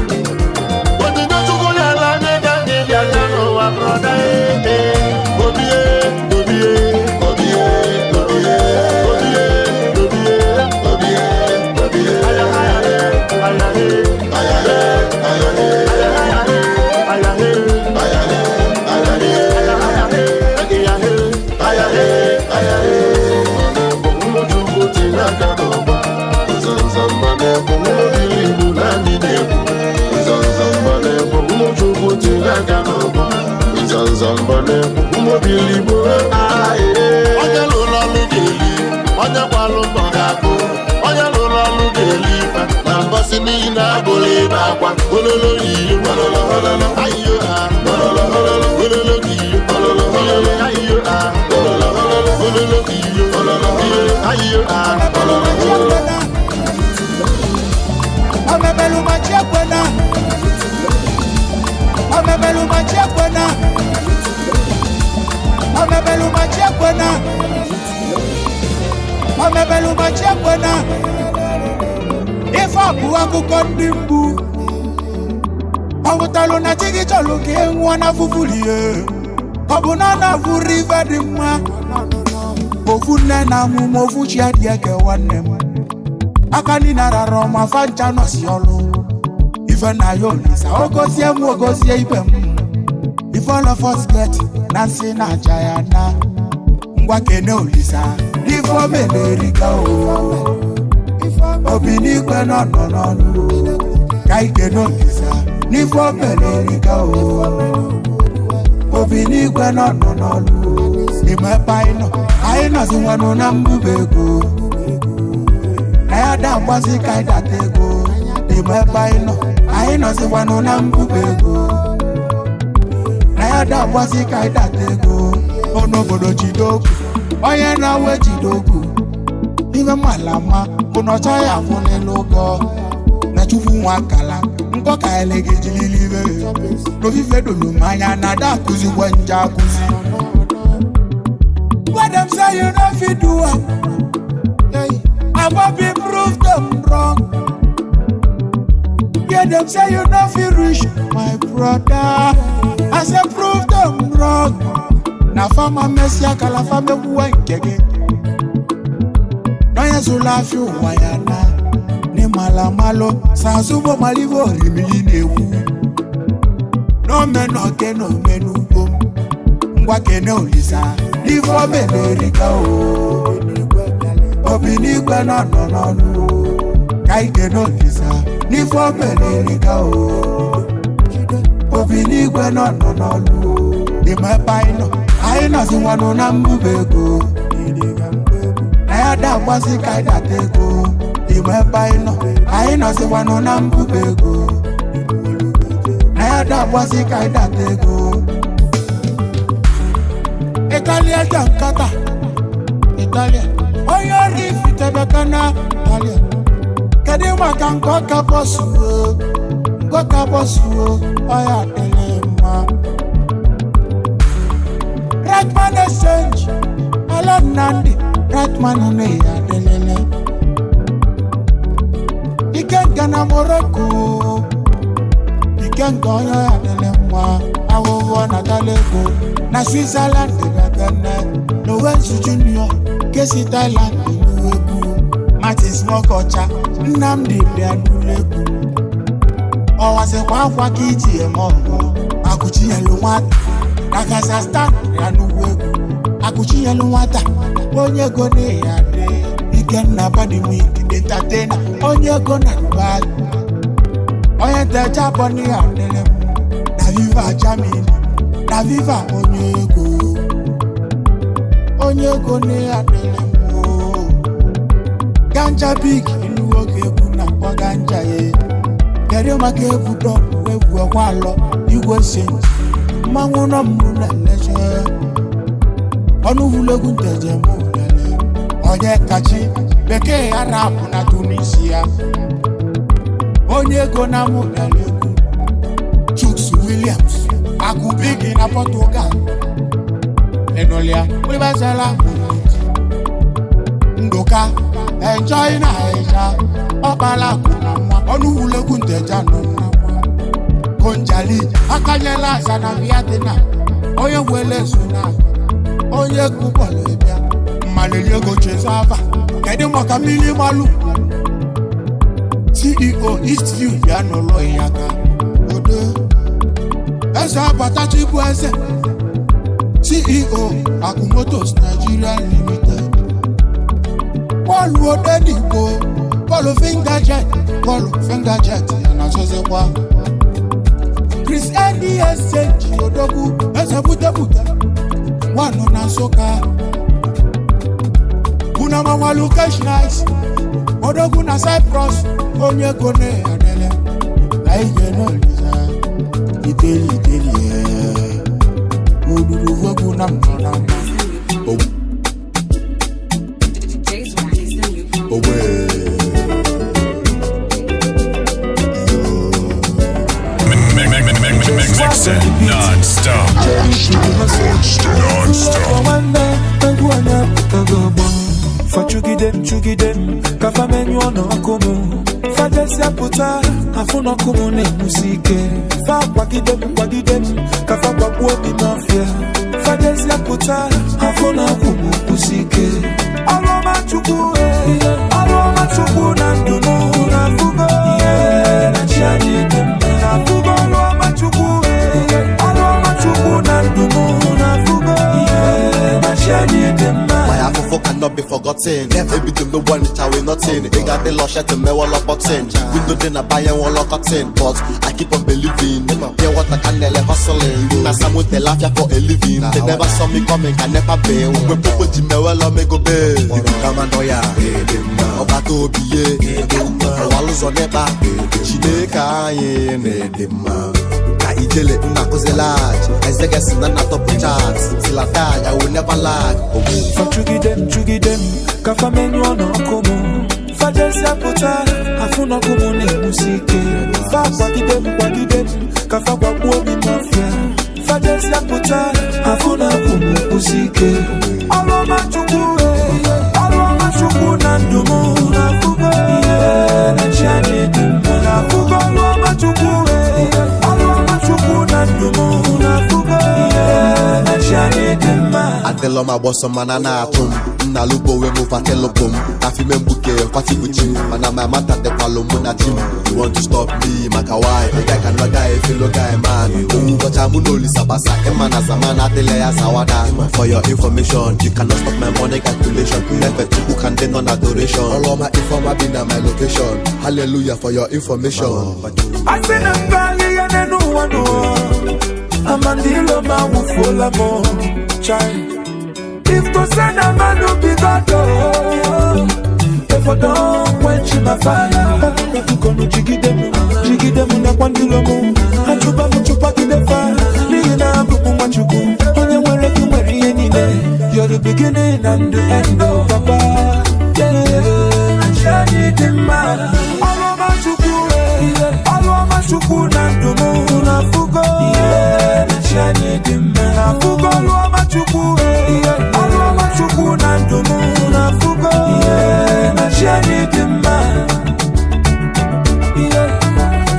onyinye Chukwu nyere anyị ka anyị bịa aka n'ụwa brọda Obiligbo onye lụrụ ọlụ ga-eli onye kwalụ mbọ ga-akụ onye lụrụ ọlụ ga-eli ife na mbọsị n'ihi na abụrụ ebe akwa ololo yiyo ayiyo ha ololo giyo ayiyo ha ololo giyo ayiyo ha Amebelu machekwena Amebelu machekwena Amebelu machekwena Amebelu machekwena Ife abụ akụkọ ndị mgbu Ọwụtalụ na chi gị chọlụ ka ị nwụọ na fufulie ọ bụ na na-afụrụ ife dị mma ofu nne na amụma ofu chi adị eke nwanne m aka ndị narara ọma fancha nọsi ọlụ ife na ya olisa ogozie m ogozie ibe m ife all of us get na nsị na aja ya na ngwa kene olisa ife omelerika Obiligbo nọ n'ọnụ ka ikene olisa n'ife omelerika Obiligbo nọ n'ọnụ imepe anyị nọzi nwanụ na mbube ego na ya da mgbazi ka anyị data ego imepe anyị nọzi nwanụ na mbube ego na ya da mgbazi ka anyị data ego n'obodo jidokwu onye na-awe jidokwu ife malama bụ na ọchọ ya afụ n'elu ụgọ na Chukwu nwa akala nkọ ka ele gị jililive n'ofife dolu mmanya na ada akụzikwa nje akụzi what them say you no fit do Abobi prove them wrong. Yeah, them say you no fit reach my brother. I say prove them wrong. Na fama mesia kala fame buwa nkege. No yezula fi wayana. Ni mala malo sa zubo malivo rimili newu. no men oke no menu bom ngwa kene olisa n'ifo melerika o Obiligbo no kai kene olisa n'ifo melerika o Obiligbo no Ima paino aina ziwano na mbubego Ayada wasi kaida tego Ima paino aina ziwano na mbubego Ayada wasi kaida tego Italia jankata Italia Oyo rifi tebekana Italia Kedi wakango kabosu Oya telema Ratman exchange Alan Nandi Ratman ne ya delele Ikenga na Morocco Ikenga ya delemwa Awowo na Dalego Na Switzerland Gagana Lowensu Junior Kesi Thailand Inuweku Martin Smokocha Nnamdi Bianulegu Owase kwa kiji emongo Akuchi yelu nwata Na Kazakhstan Yanuweku Akuchi yelu nwata Onye go ne ya de Ikenna Badimik Entertainer Onye go na Dubai Onye te Japoni ya delemu Na viva Germany Na viva onye go ne ya delemu Ganja big Inuwoke ebu na kwa ganja ye Kere maka ebu dọpụ ebu ekwalọ igwe senji mmanwụ nọ mbụ na leje ọnụ vulegwu nteje mụ lele onye kachi bekee ya rapụ na Tunisia onye ego na mụ lelegu Chuks Williams akụbigi na Portugal enolia ulibazela ndoka enjoy na eja ọkpala kuna ọnụ wulegwu nteja nọ n'akwa konjali akanyela asa na Vietnam onye wele suna onye kubọlụ ịbịa mmalili ego chezava kedu maka mmiri malu CEO Eastview ya n'ụlọ ya ka odo eze abatachi bụ eze CEO Akumotos Nigeria Limited Paul Odenigbo Paul Fingerjet na Sozekwa Chris Andy Exchange Odogwu Eze Butebuta Wano na Soka Una Mawalu Cash Nice Odogwu na Cyprus Onye Gone Adele Aige no Lisa Iteli Uduru Vogu na Mnana Mixtape non-stop. Chugidem, kafa menyu onokumu. Fajesia puta, afuna kumu ne musike. Fa kwagidem, kafa kwakuobi mafia. Fajesia puta, afuna kumu musike. Aroma chuku na ndumu na fugo. Na chiani dembe na fugo. Aroma chuku na ndumu na fugo. Na chiani dembe. My afofo cannot be forgotten. Every them no one it away nothing. They got the lush at the me wall of boxing. Window then I buy and wall of cotton. But I keep on believing. Yeah, what I can nearly hustling. Now some with the laugh for a living. They never saw me coming, can never be. When people Jimmy well or me go be. Come and doya. Obato biye. Walus on neba. Chineka ye ne dema. Ijele unakoze large. I say guess in the top charts. Till I die, I will never lag. Chugidem, kafa menyu onokumu. Fajesia puta, afuna kumu ne musike. Fa kwagidem, kafa kwakuobi mafia. Fajesia puta, afuna kumu musike. Aroma chuku na ndumu na fugo. Na chiani dembe na fugo. Aroma chuku na ndumu na fugo. Na chiani dembe. Adeloma boss man na atum. na lubo we move at elobom. Na fi membuke fati gucci. Mana my mata de palomo na team. You want to stop me, makawai. I can no guy, fellow guy man. But I'm no lisabasa. Emana zamana teleya zawada. For your information, you cannot stop my money calculation. Never to who can then on adoration. All of my informa be na my location. Hallelujah for your information. I say them valley and I know one more. Amandilo ma wufola mo child. If to send a man to be God, if I don't quench my fire, you gonna jiggy them na kwandilo mo. Achuba muchupa the fire. Lina bubu machuku. Onye were you marry any day. You're the beginning and the end of Papa. Yeah, I need him man. All of my chuku, all of my chuku na dumu na fugo. Yeah, I need him man. Na fugo all of my chuku. All of my chuku na dumu na fugo. Yeah, I need him man. Yeah,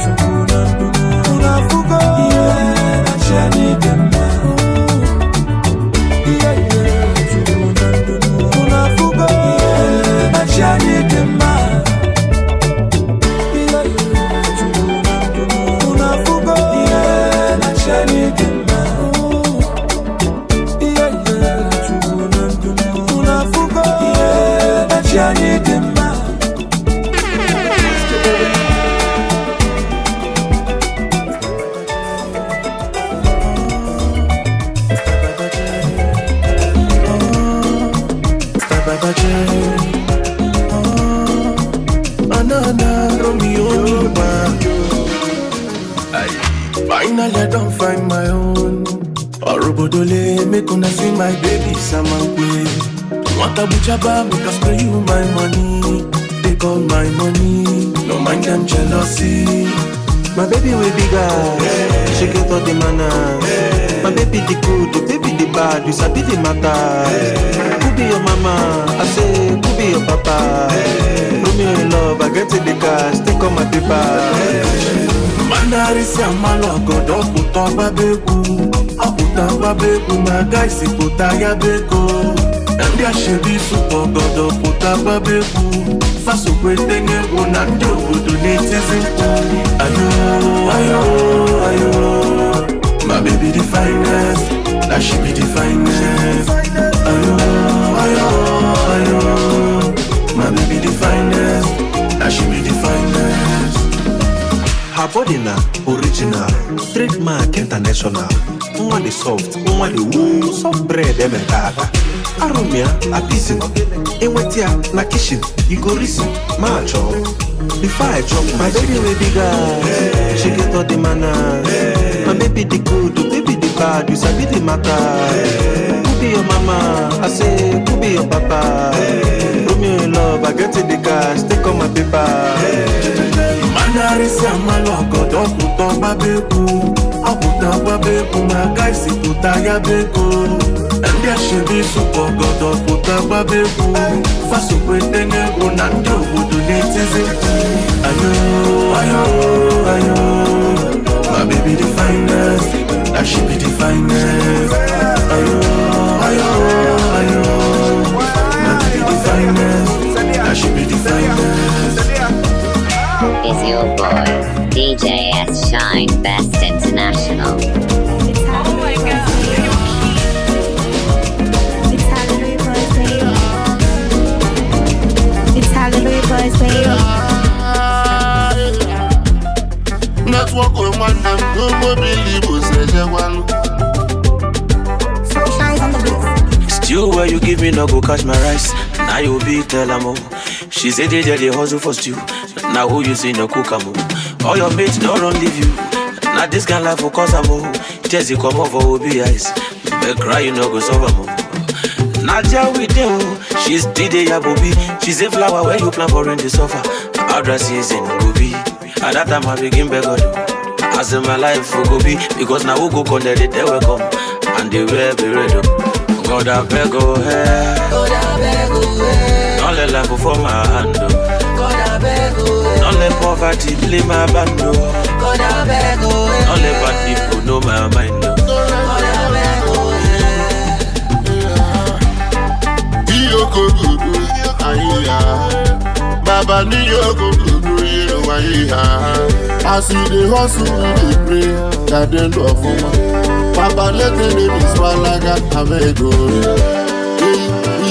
chuku na dumu na fugo. Yeah, I need him man. Yeah, chuku na dumu na fugo. Yeah, I need him man. Finally I don't find my own. Orobodole, make una see my baby Samankwe. Wanta buchaba, make us pay you my money. Take all my money, no mind them jealousy. My baby will be bad, she get all the manners. My baby the good, the baby the bad, you sabi the matter. Who be your mama? I say, who be your papa? Romeo in love, I get to the cash, take all my paper. Mandarisi amalo godo puta babeku. Aputa babeku, my guys puta ya beko. And ya shebi super godo puta babeku. Faso kwetenge gonando godo netizipo. Ayo, ayo, ayo. My baby the finest, that she be the finest. Ayo, ayo, ayo. My baby the finest, that she be the finest. Her body na original, trademark international. One the soft, one the woo, soft bread emekaka. Arumia, a piece Ewetia, na kitchen, you go listen, ma chop. Before I chop, my baby will be God. She get all the manners. My baby the good, the baby the bad, you sabi the matter. Who be your mama? I say, who be your papa? Romeo in love, I get to the cash, take all my paper. Mandarisi amalo godo puta babeku. Aputa babeku, my guys puta ya beko. And there she be super godo puta babeku. Faso kwetenge gonando godo netizipo. Ayo, ayo, ayo. My baby the finest, that she be the finest. Ayo, ayo, ayo. My baby the finest, that she be the finest. Is your boy, DJ S Shine Best International. Oh my god. It's Hallelujah Boys, baby. It's Hallelujah Boys, baby. Network on one and no Obiligbo say one. Stew where you give me no go catch my rice. Now you be tell am oh. She said they hustle for stew. Now who you see no cook am oh. All your mates don't run leave you. Now this kind life for cause am oh. Just you come over Obi eyes. But cry you no go solve am oh. Nadia with them oh. She's DJ Yabobi. She's a flower where you plan for in the sofa. Address season go be. At that time I begin beg God. As in my life go be. Because now who go connect it they will come. And they will be ready. God I beg go ahead. God I beg away. Don't let life go for my hand oh. God I beg away. Don't let poverty play my band oh. God I beg away. Don't let bad people know my mind oh. God I beg away. Iyoko, money you go do you why as you dey hustle you dey pray that dem do for me papa let me be swalaga amego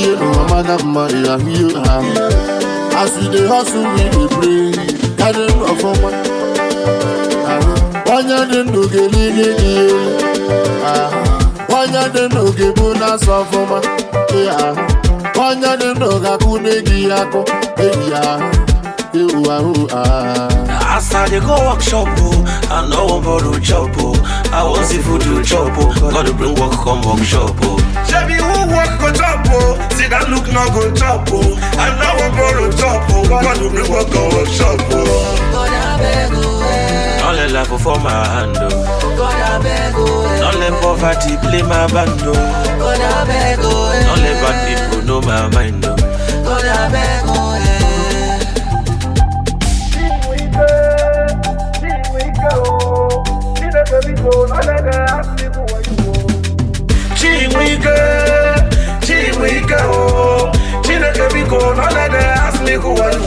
you know mama mama ya you as you dey hustle you dey pray that dem do for me wanya dem no get lili wanya dem no get bona so for me wanya dem no ga kunegi yako as I dey go workshop, I no one borrow chop. I want see food to chop. Gotta bring work come workshop. Shabby who work go chop. See that look no go chop. I no one borrow chop. Gotta bring work come workshop. Don't let life for my hand. Don't let poverty play my band. Don't let bad people know my mind. Chimwika, oh, Chineke biko, no let them ask me who I am.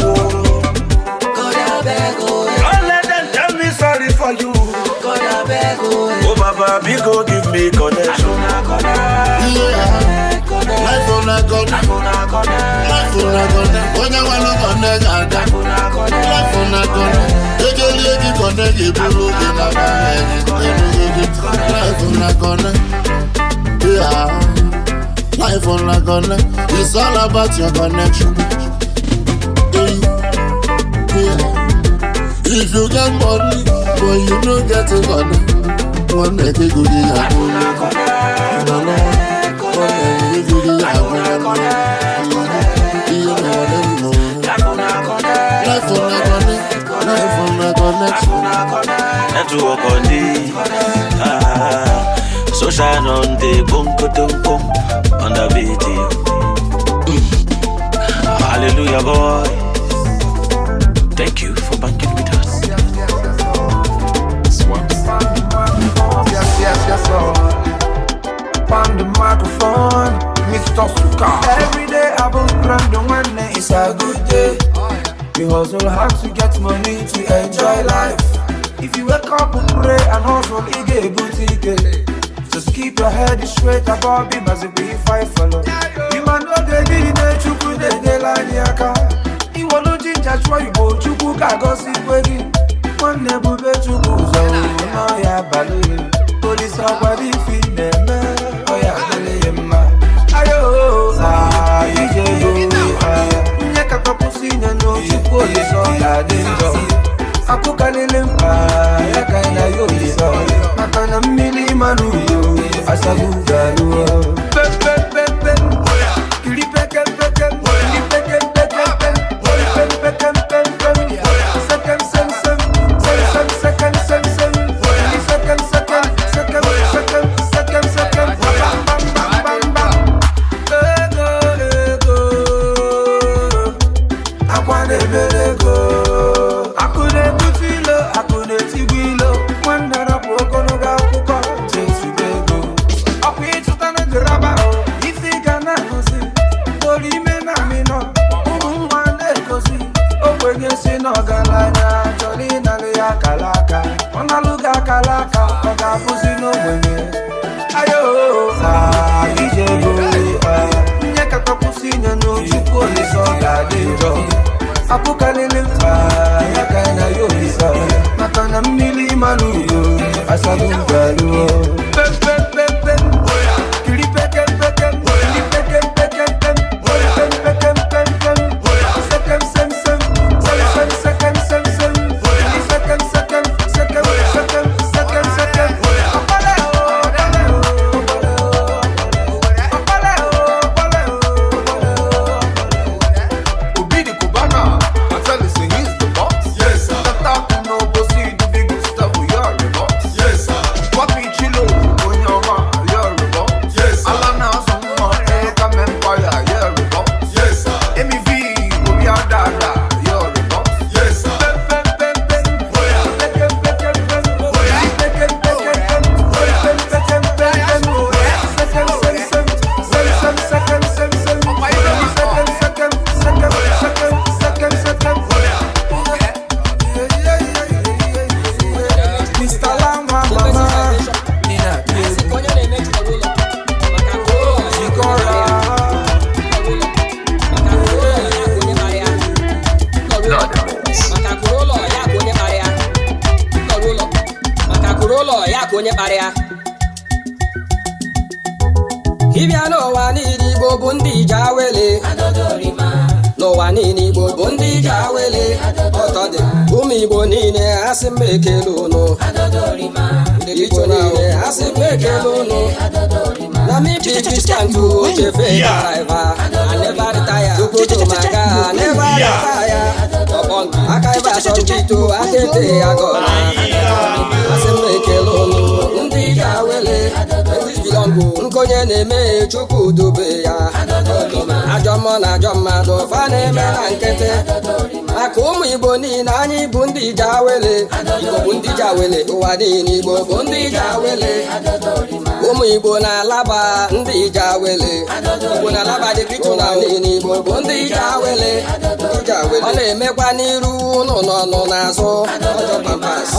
Don't let them tell me sorry for you. Oh, Baba, biko, give me connection. Life on a gun, life on a gun. When you wanna connect, life on a gun. You can live it connect, you blow it up. Life on a gun, yeah. Life on a gun, it's all about your connection. Yeah. If you get money, but you don't get it on one day you go to network on the social on the bunko on the video. Hallelujah, boy. Thank you for banking with us. Yes, Lord. On the microphone, Mr. Suka. Every day I will grind on one day, it's a good day. We hustle hard to get money to enjoy life. If you wake up and pray and hustle, you get a boutique. Just keep your head straight above him as a B5 follow. You man know they did it, you could they line yaka. You want to change that's why you go to cook, I go see Peggy. One never bet you go, so no, yeah, balloon. Police are body feed them, oh yeah, ayo, nyaka papusi nyano, police on the danger. Akukalele mpa, yaka ina yoliso. Makana mili manu yo, asabugalu. Pepe pepe, kilipeke peke, kilipeke peke peke, kilipeke peke peke. Second sem sem, second sem sem, second second second second second second. Bam bam bam bam. Ego, akwane belego. Kalaka, Okapusi no wenye. Ayo, Igbo, nyaka papusi nyano, chukoli so gadejo. Apukalele mpa, yaka ina yoliso. Makana mili manu yo, asabugalu. Pepe pepe, kilipeke peke, kilipeke peke peke, peke peke peke. Second sem sem, second second sem sem, second second second second. Chilo. Ibia no one Igbo bundi jawele. n'ụwa niile Igbo bụ ndị ji awele ọtọ dị ụmụ Igbo niile asị m ekele unu ndị Igbo niile asị m ekele unu na me be distant to Ochefe driver I never retire Tokoto maga I never retire ọbọnkị aka ebe asọmpito atete agọna asị m ekele unu ndị ji awele nkonye na-eme Chukwu dobe ya ajọ mmụọ na ajọ mmadụ fa na-eme na nkịtị maka ụmụ Igbo niile anyị bụ ndị ji awele Igbo bụ ndị ji awele ụwa niile Igbo bụ ndị ji awele ụmụ Igbo na-alaba ndị ji awele Igbo na-alaba dị kristo na niile Igbo bụ ndị ji awele ọ na-emekwa n'iru ụnụ nọ n'azụ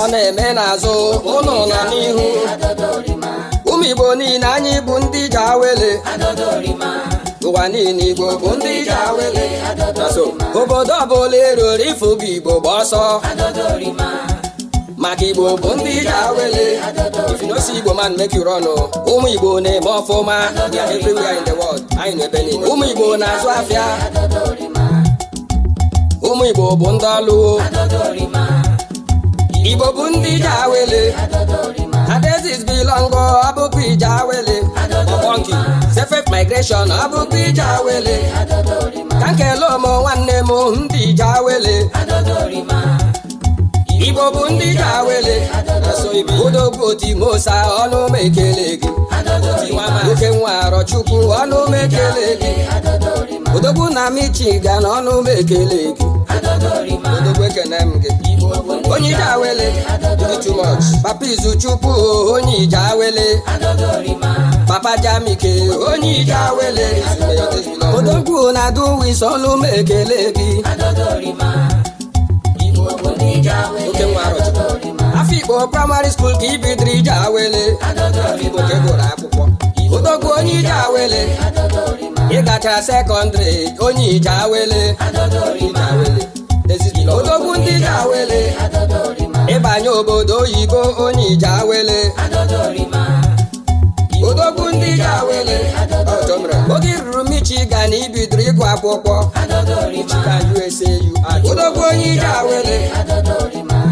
ọ na-eme n'azụ ụnụ nọ n'ihu ụmụ Igbo niile anyị bụ ndị ji awele ụwa niile Igbo bụ ndị ji awele obodo ọbụla eruru ifụ gị Igbo gba ọsọ maka Igbo bụ ndị ji awele if you no see Igbo man make you run ụmụ Igbo na-eme ọfụma they are everywhere in the world anyị n'ebe niile ụmụ Igbo na-azụ afịa ụmụ Igbo bụ ndị ọlụ Igbo bụ ndị ji awele Adesis bilongo abụkwa ije awele ọbọnkị self migration abụkwa ije awele ka nkele ụmụ nwanne m ndị ije awele Igbo bụ ndị ji awele odogwu otimosa ọnụ m ekele gị oke nwa Arọchukwu ọnụ m ekele gị odogwu na Michigan ọnụ m ekele gị odogwu ekene m gị onye ji awele too much Papa Izuchukwu onye ije awele Papa Jamike onye ije awele odogwu na Duwis ọnụ m ekele gị oke nwa Arọchukwu Afikpo primary school ka ibidiri ije awele Afikpo ka egoro akwụkwọ odogwu onye ije awele ịgachara sekọndịrị onye ije awele odogwu ndị ije awele ịbanye obodo oyibo onye ije awele odogwu ndị ije awele oge ruru Michigan ibidoro ịgụ akwụkwọ Michigan USA odogwu onye ije awele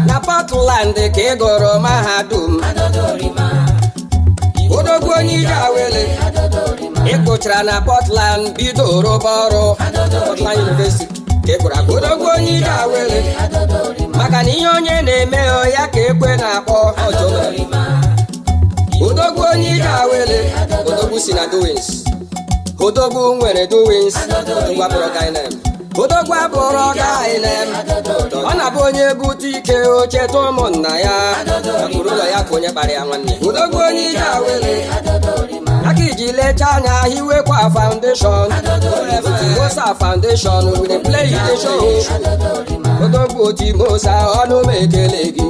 na Portland ka ị gụrụ mahadum odogwu onye ije awele ịgụchara na Portland bido rụba ọrụ Portland University ka ị gụrụ odogwu onye ije awele maka na ihe onye na-eme ya ka ekwe na-akpọ odogwu onye ije awele odogwu si na Duwins odogwu nwere Duwins odogwu abụrụ gainem odogwu abụrụ gainem ọ na-abụ onye bute ike ocheta ụmụnna ya akụrụ ụlọ ya ka onye kpara ya nwanne odogwu onye ije awele aka iji lecha anya hiwekwa foundation Otimosa foundation were play the show odogwu Otimosa ọnụ m ekele gị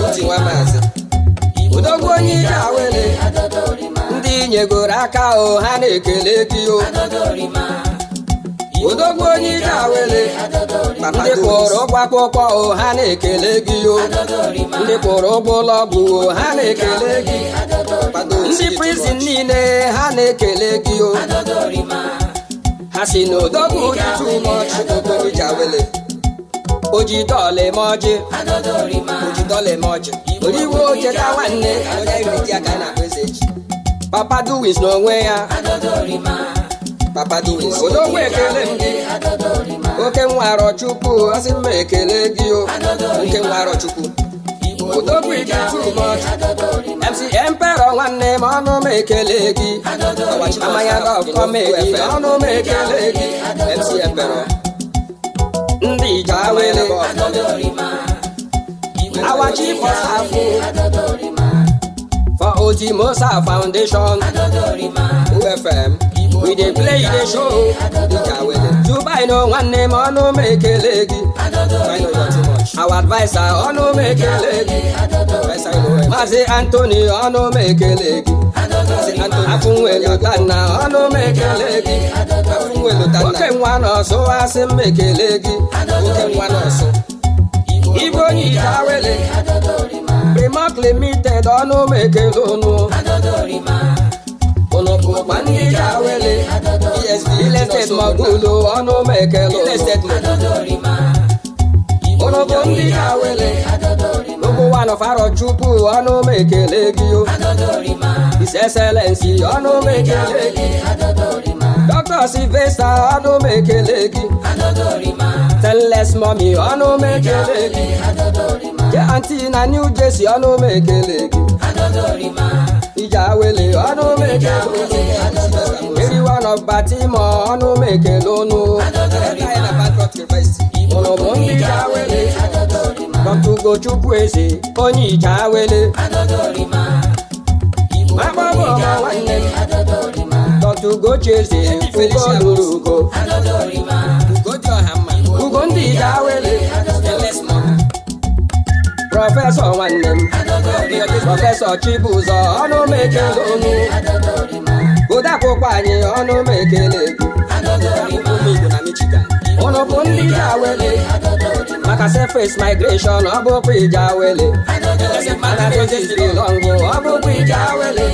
oti nwa maazị odogwu onye ije awele ndị nyegoro aka ha na-ekele gị odogwu onye ije awele ndị kwụrụ ụgwọ akwụkwọ ha na-ekele gị ndị kwụrụ ụgwọ ụlọ ọgwụ ha na-ekele gị ndị prison niile ha na-ekele gị ha si na odogwu dị too much odogwu ije awele ojidole moji oriwe ocheta nwanne onye iriti aka na peseji Papa Duwins n'onwe ya Papa Duwins odogwu ekele m gị oke nwa Arọchukwu asị m ekele gị oke nwa Arọchukwu odogwu ije too much MC Emperor nwanne m ọnụ m ekele gị amanya love comedy ọnụ m ekele gị MC Emperor ndị ije awele our chief of staff for Otimosa foundation UFM we dey play the show ije awele Dubai no nwanne m ọnụ m ekele gị our advisor ọnụ m ekele gị Maazị Anthony ọnụ m ekele gị Afụnwelu Tanna ọnụ m ekele gị oke nwa n'ọsụ asị m ekele gị oke nwa n'ọsụ Igbo onye ije awele Primark Limited ọnụ m ekele unu bụkwa ndị ije awele magulu ọnụ mekelu unu bụ ndị ga-awele ụmụ nwanọ farọ chukwu ọnụ mekele gị o His Excellency ọnụ mekele gị Dr. Sylvester ọnụ mekele gị Stainless Mommy ọnụ mekele gị Je Aunty na New Jersey ọnụ mekele gị Ijawele ọnụ mekele gị Everyone of Baltimore ọnụ mekele unu unu bụ ndị Ijawele Dr. Ugochukwu Eze onye Ijawele Agbabo ọma nwanne m Dr. Ugochi Eze Ugo lụrụ Ugo Ugo ndị Ijawele Prọfesọ nwanne m Prọfesọ Chibụzọ ọnụ mekele unu Odeakwụkwọ anyị ọnụ mekele gị unu bụ ndị Ijawele maka surface migration ọ bụkwa Ijawele maka belong ọ bụkwa Ijawele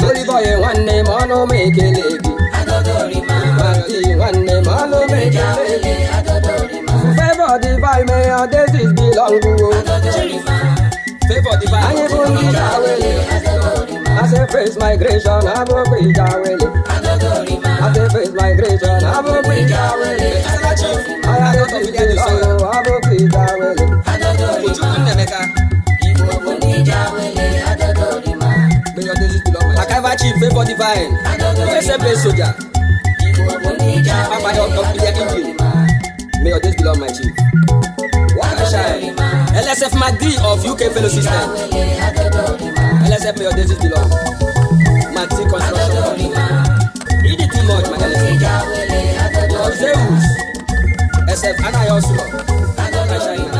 Oliboye nwanne m ọnụ mekele gị Mati nwanne m ọnụ mekele gị Favor divine mayor Davis belong anyị bụ ndị Ijawele surface migration ọ bụkwa Ijawele surface migration ọ bụkwa Ijawele Akaiva Chief Favor Divine USA soldier Papa Dr. May your days belong my chief Waka Shine LSF MACD of UK Fellow System LSF may your days belong MACD Construction Need it too much my LSF Zeus SF Anayosulo Waka Shine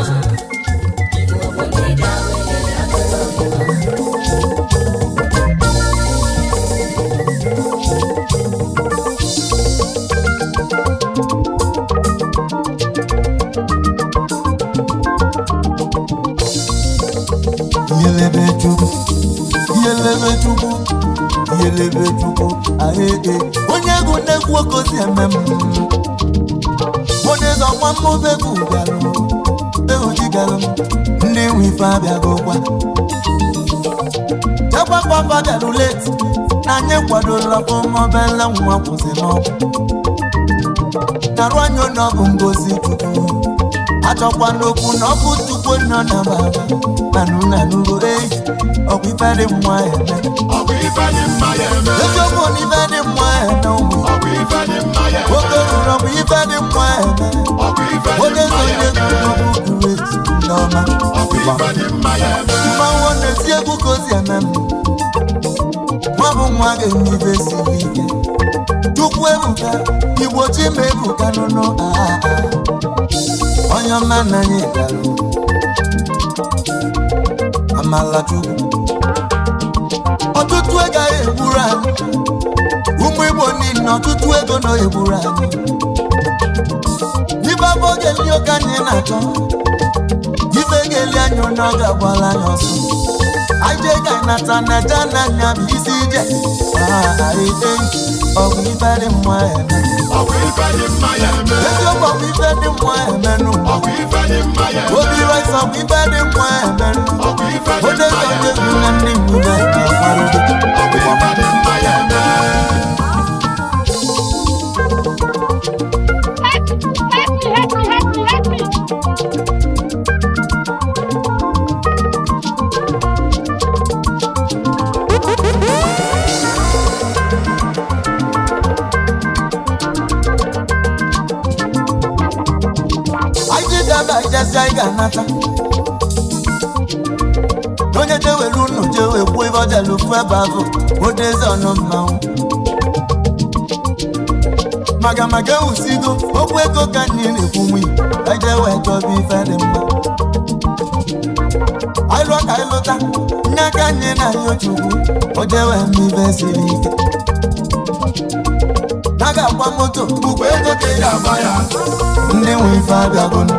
Yelebe chukwu ahede onye egwu na-ekwu okozi emem onye zọkwa mmụbe bụ galụ ehujigalụ ndị nwe ife abịagokwa chekwa papa galụ leti na anyị kwadola ọmọbele nwa kwụsị n'ọkụ narụ anya na ọ bụ ngozi chukwu achọkwa n'okwu na ọkụ chukwu nọ na baba nanụgo ọkwa ife dị mma eme eziokwu na ife dị mma eme ụmụ oke ruru ọbụ ife dị mma eme onye zonye egwu eti ndị ọma mmanwụ na-eti egwu ka ozi eme m nwa bụ nwa ga-eme ife siri ike chukwu ebuka igbo chi ma ebuka n'ụlọ onye ọma na anyị garụ amala chukwu ọtụtụ ego egburu anyị ụmụ Igbo niile ọtụtụ ego nọ egburu anyị ibe abụ oge ndị ụka anyị na-achọ ibe ga-eli anyị onye ọ ga-agbala anyị ọsọ anyị je ga nata na eje n'anya bụ isi ije ọgwụ ife dị mma eme eziokwu ọgwụ ife dị mma eme n'ụwa obi rice ọgwụ ife dị mma eme onye ga-egwu na ndị nwunye anyị ga-anata onye jewelu unu jewe kwuo ebe ọjelu fu ebe ahụ odezi ọnụ mmanwụ maga ewusigo okwu ego ka anyị na-ekwu nwi anyị jewe chọba ife dị mma anyị lụọ ka anyị lụta nye aka anyị na ya ochukwu o jewe mme ife siri ike na ga-agba moto ugbo ego ka ị ga-agba ya ndị nwe ife abịagonu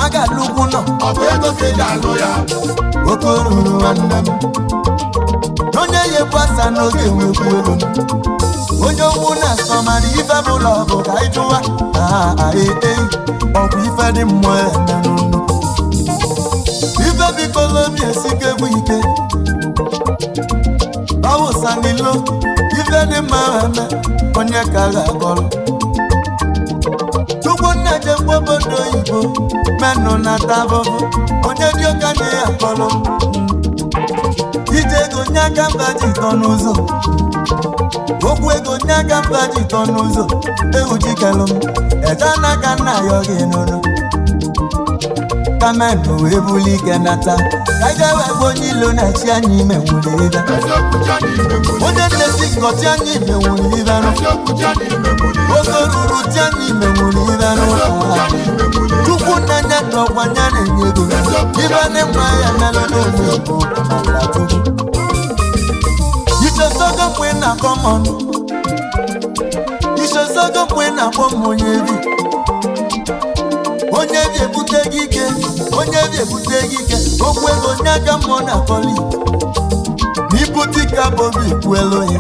naga lugwu nọ ọ bụ ego ka eji alụ ya oke ruru nwanne m onye yekwa nwata n'oge nwekwu ego onye okwu na-asọ mara ife bụla ọgụ ka anyị jụwa ọgwụ ife dị mmụọ emenụnụ ife bikolobi esike bụ ike bawụsa n'ilo ife dị mma eme onye ka ga-agọrọ chukwu nna jekwa obodo oyibo menụ na tabụbụ onye dị ụka na ya akọrọ ije ego nye aka mba ji tọ n'ụzọ okwu ego nye aka mba ji tọ n'ụzọ ewu jikelu m eje n'aka nna ya ọ ga-enụrụ kamenụ wee buli ike nata ka ije wee bụ onye ilo na-echi anyị ime nwere ibe onye nnesi ngọchi anyị ime nwere ibe oge ruru ti anyị ime nwere ibe chukwu na-enye ndọkwa nya na-enye ego ibe ndị mma ya melụ n'onwe bụ amara chukwu ichesogo mgbe ị na-akọ m ọnụ ichesogo mgbe ị na-akpọ m onye bi ebute gị ike onye bi ebute gị ike okwu ego nye aka mmụọ na akọli n'ibute ike abobi kwuelu ya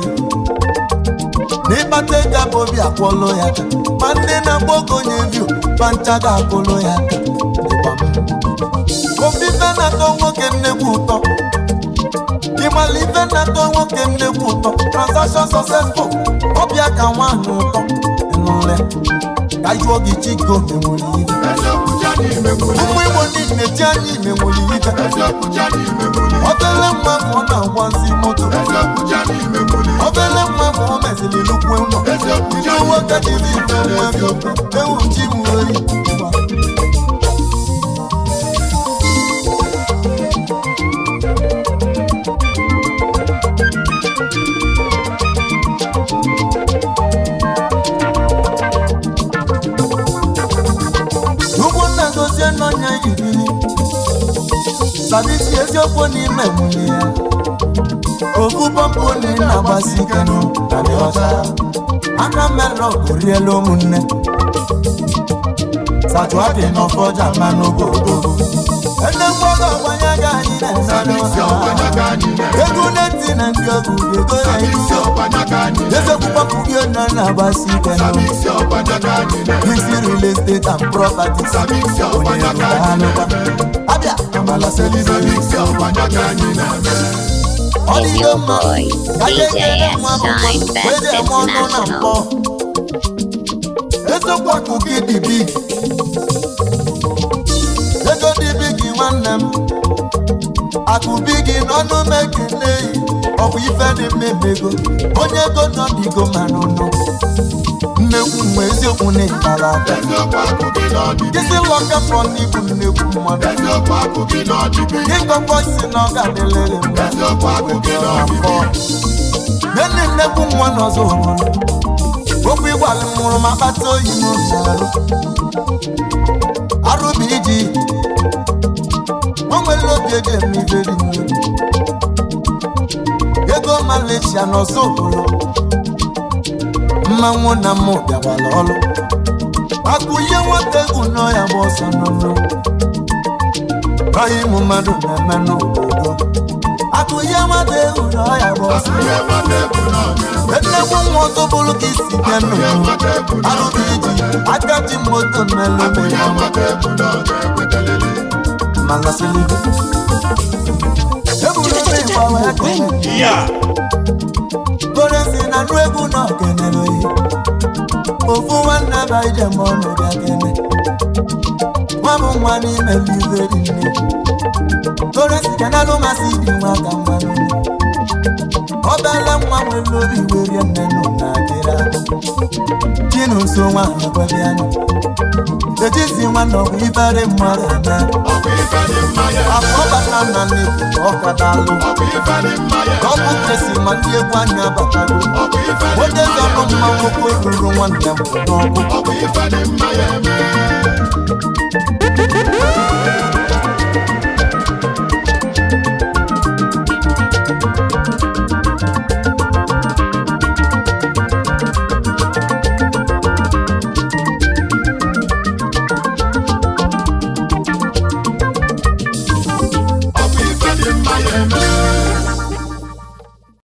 n'ịkpata ego abobi akwụọlụ ya aka ma ndị na-agba oge onye bi pancha ga-akwụlụ ya aka obibe na-atọ nwoke nnekwu ụtọ ịmala ife na-atọ nwoke nnekwu ụtọ transaction successful ọbịa ka nwaanyị ụtọ n'ụlọ ka jụọ gị chiko menwere ife ụmụ Igbo niile ji anyị menwere ife obele nwa ma ọ na-agbazi moto obele nwa ma ọ meziri nnukwu ụlọ ndị nwoke jiri ife nwebi ewu ji m oyi n'ọnya ibili sabiti eziokwu n'ime nwunye ya ofu pọmpụ na na-agbasi ike n'ụdị ọcha aka mmelọ oriela ụmụnne satuadi n'ọfọja ma n'obodo ene mgbọdọ ọgbanye ga anyị na-eme ego neti na ndị ọgụ ego ya iru eziokwu pọmpụ gị onye na-agbasi ike n'isi real estate and properties onye ego ha n'ụba abịa amala selizeli ọ dịgo mma ka ya ekele nwa akwụkwọ wee dị eme ọnụ na mpọ eziokwu akụ gị dị big ego dị big nwanne m akụ big n'ọnụ mekele ọbụ ife dị mmemego onye ego nọdigo ma n'ụnụ nnekwu mgbe eziokwu na-ekpara aka isi lọka fọ n'ibu nnekwu mmadụ ịgọkọ si na ọ ga-adịlịrị mma nne nnekwu nwa n'ọzọ obodo okwu ịgbalị nwụrụ ma kpata oyi n'ụlọ arụbi iji o nwere obi eji eme iberi nne ego Malaysia n'ọzọ obodo mmanwụ na mmụ bịakwala ọlụ akụ ihe nwata egwu nọ ya bụ ọsọ n'ọnụ ọhịa ịmụ mmadụ na-eme n'obodo akụ ihe nwata egwu nọ ya bụ ọsọ nnekwu nwa ọzọ bụrụ ka isi bịa nnụnụ arụbi iji aka ji moto mmelụme ya mana silibi eburu ebe ịgbawa aka Korensi na nụ egwu na okenere oyi ofu nwanne ba ije ma ọnụ bịa kene nwa bụ nwa n'ime live dị nne Korensi kenalụ masị dị nwa ka nwa n'ụlọ obele nwa nwere obi werie nne nụ na adịra chinu nso nwaanyị gwebianụ ejizi nwanne ọgwụ ifere mmadụ eme akọbata na nnefu ọka dalụ ọbụ kesi ma ndị egwu anya abatago onye zọrọ mma nwoke ruru nwanne m n'ọbụ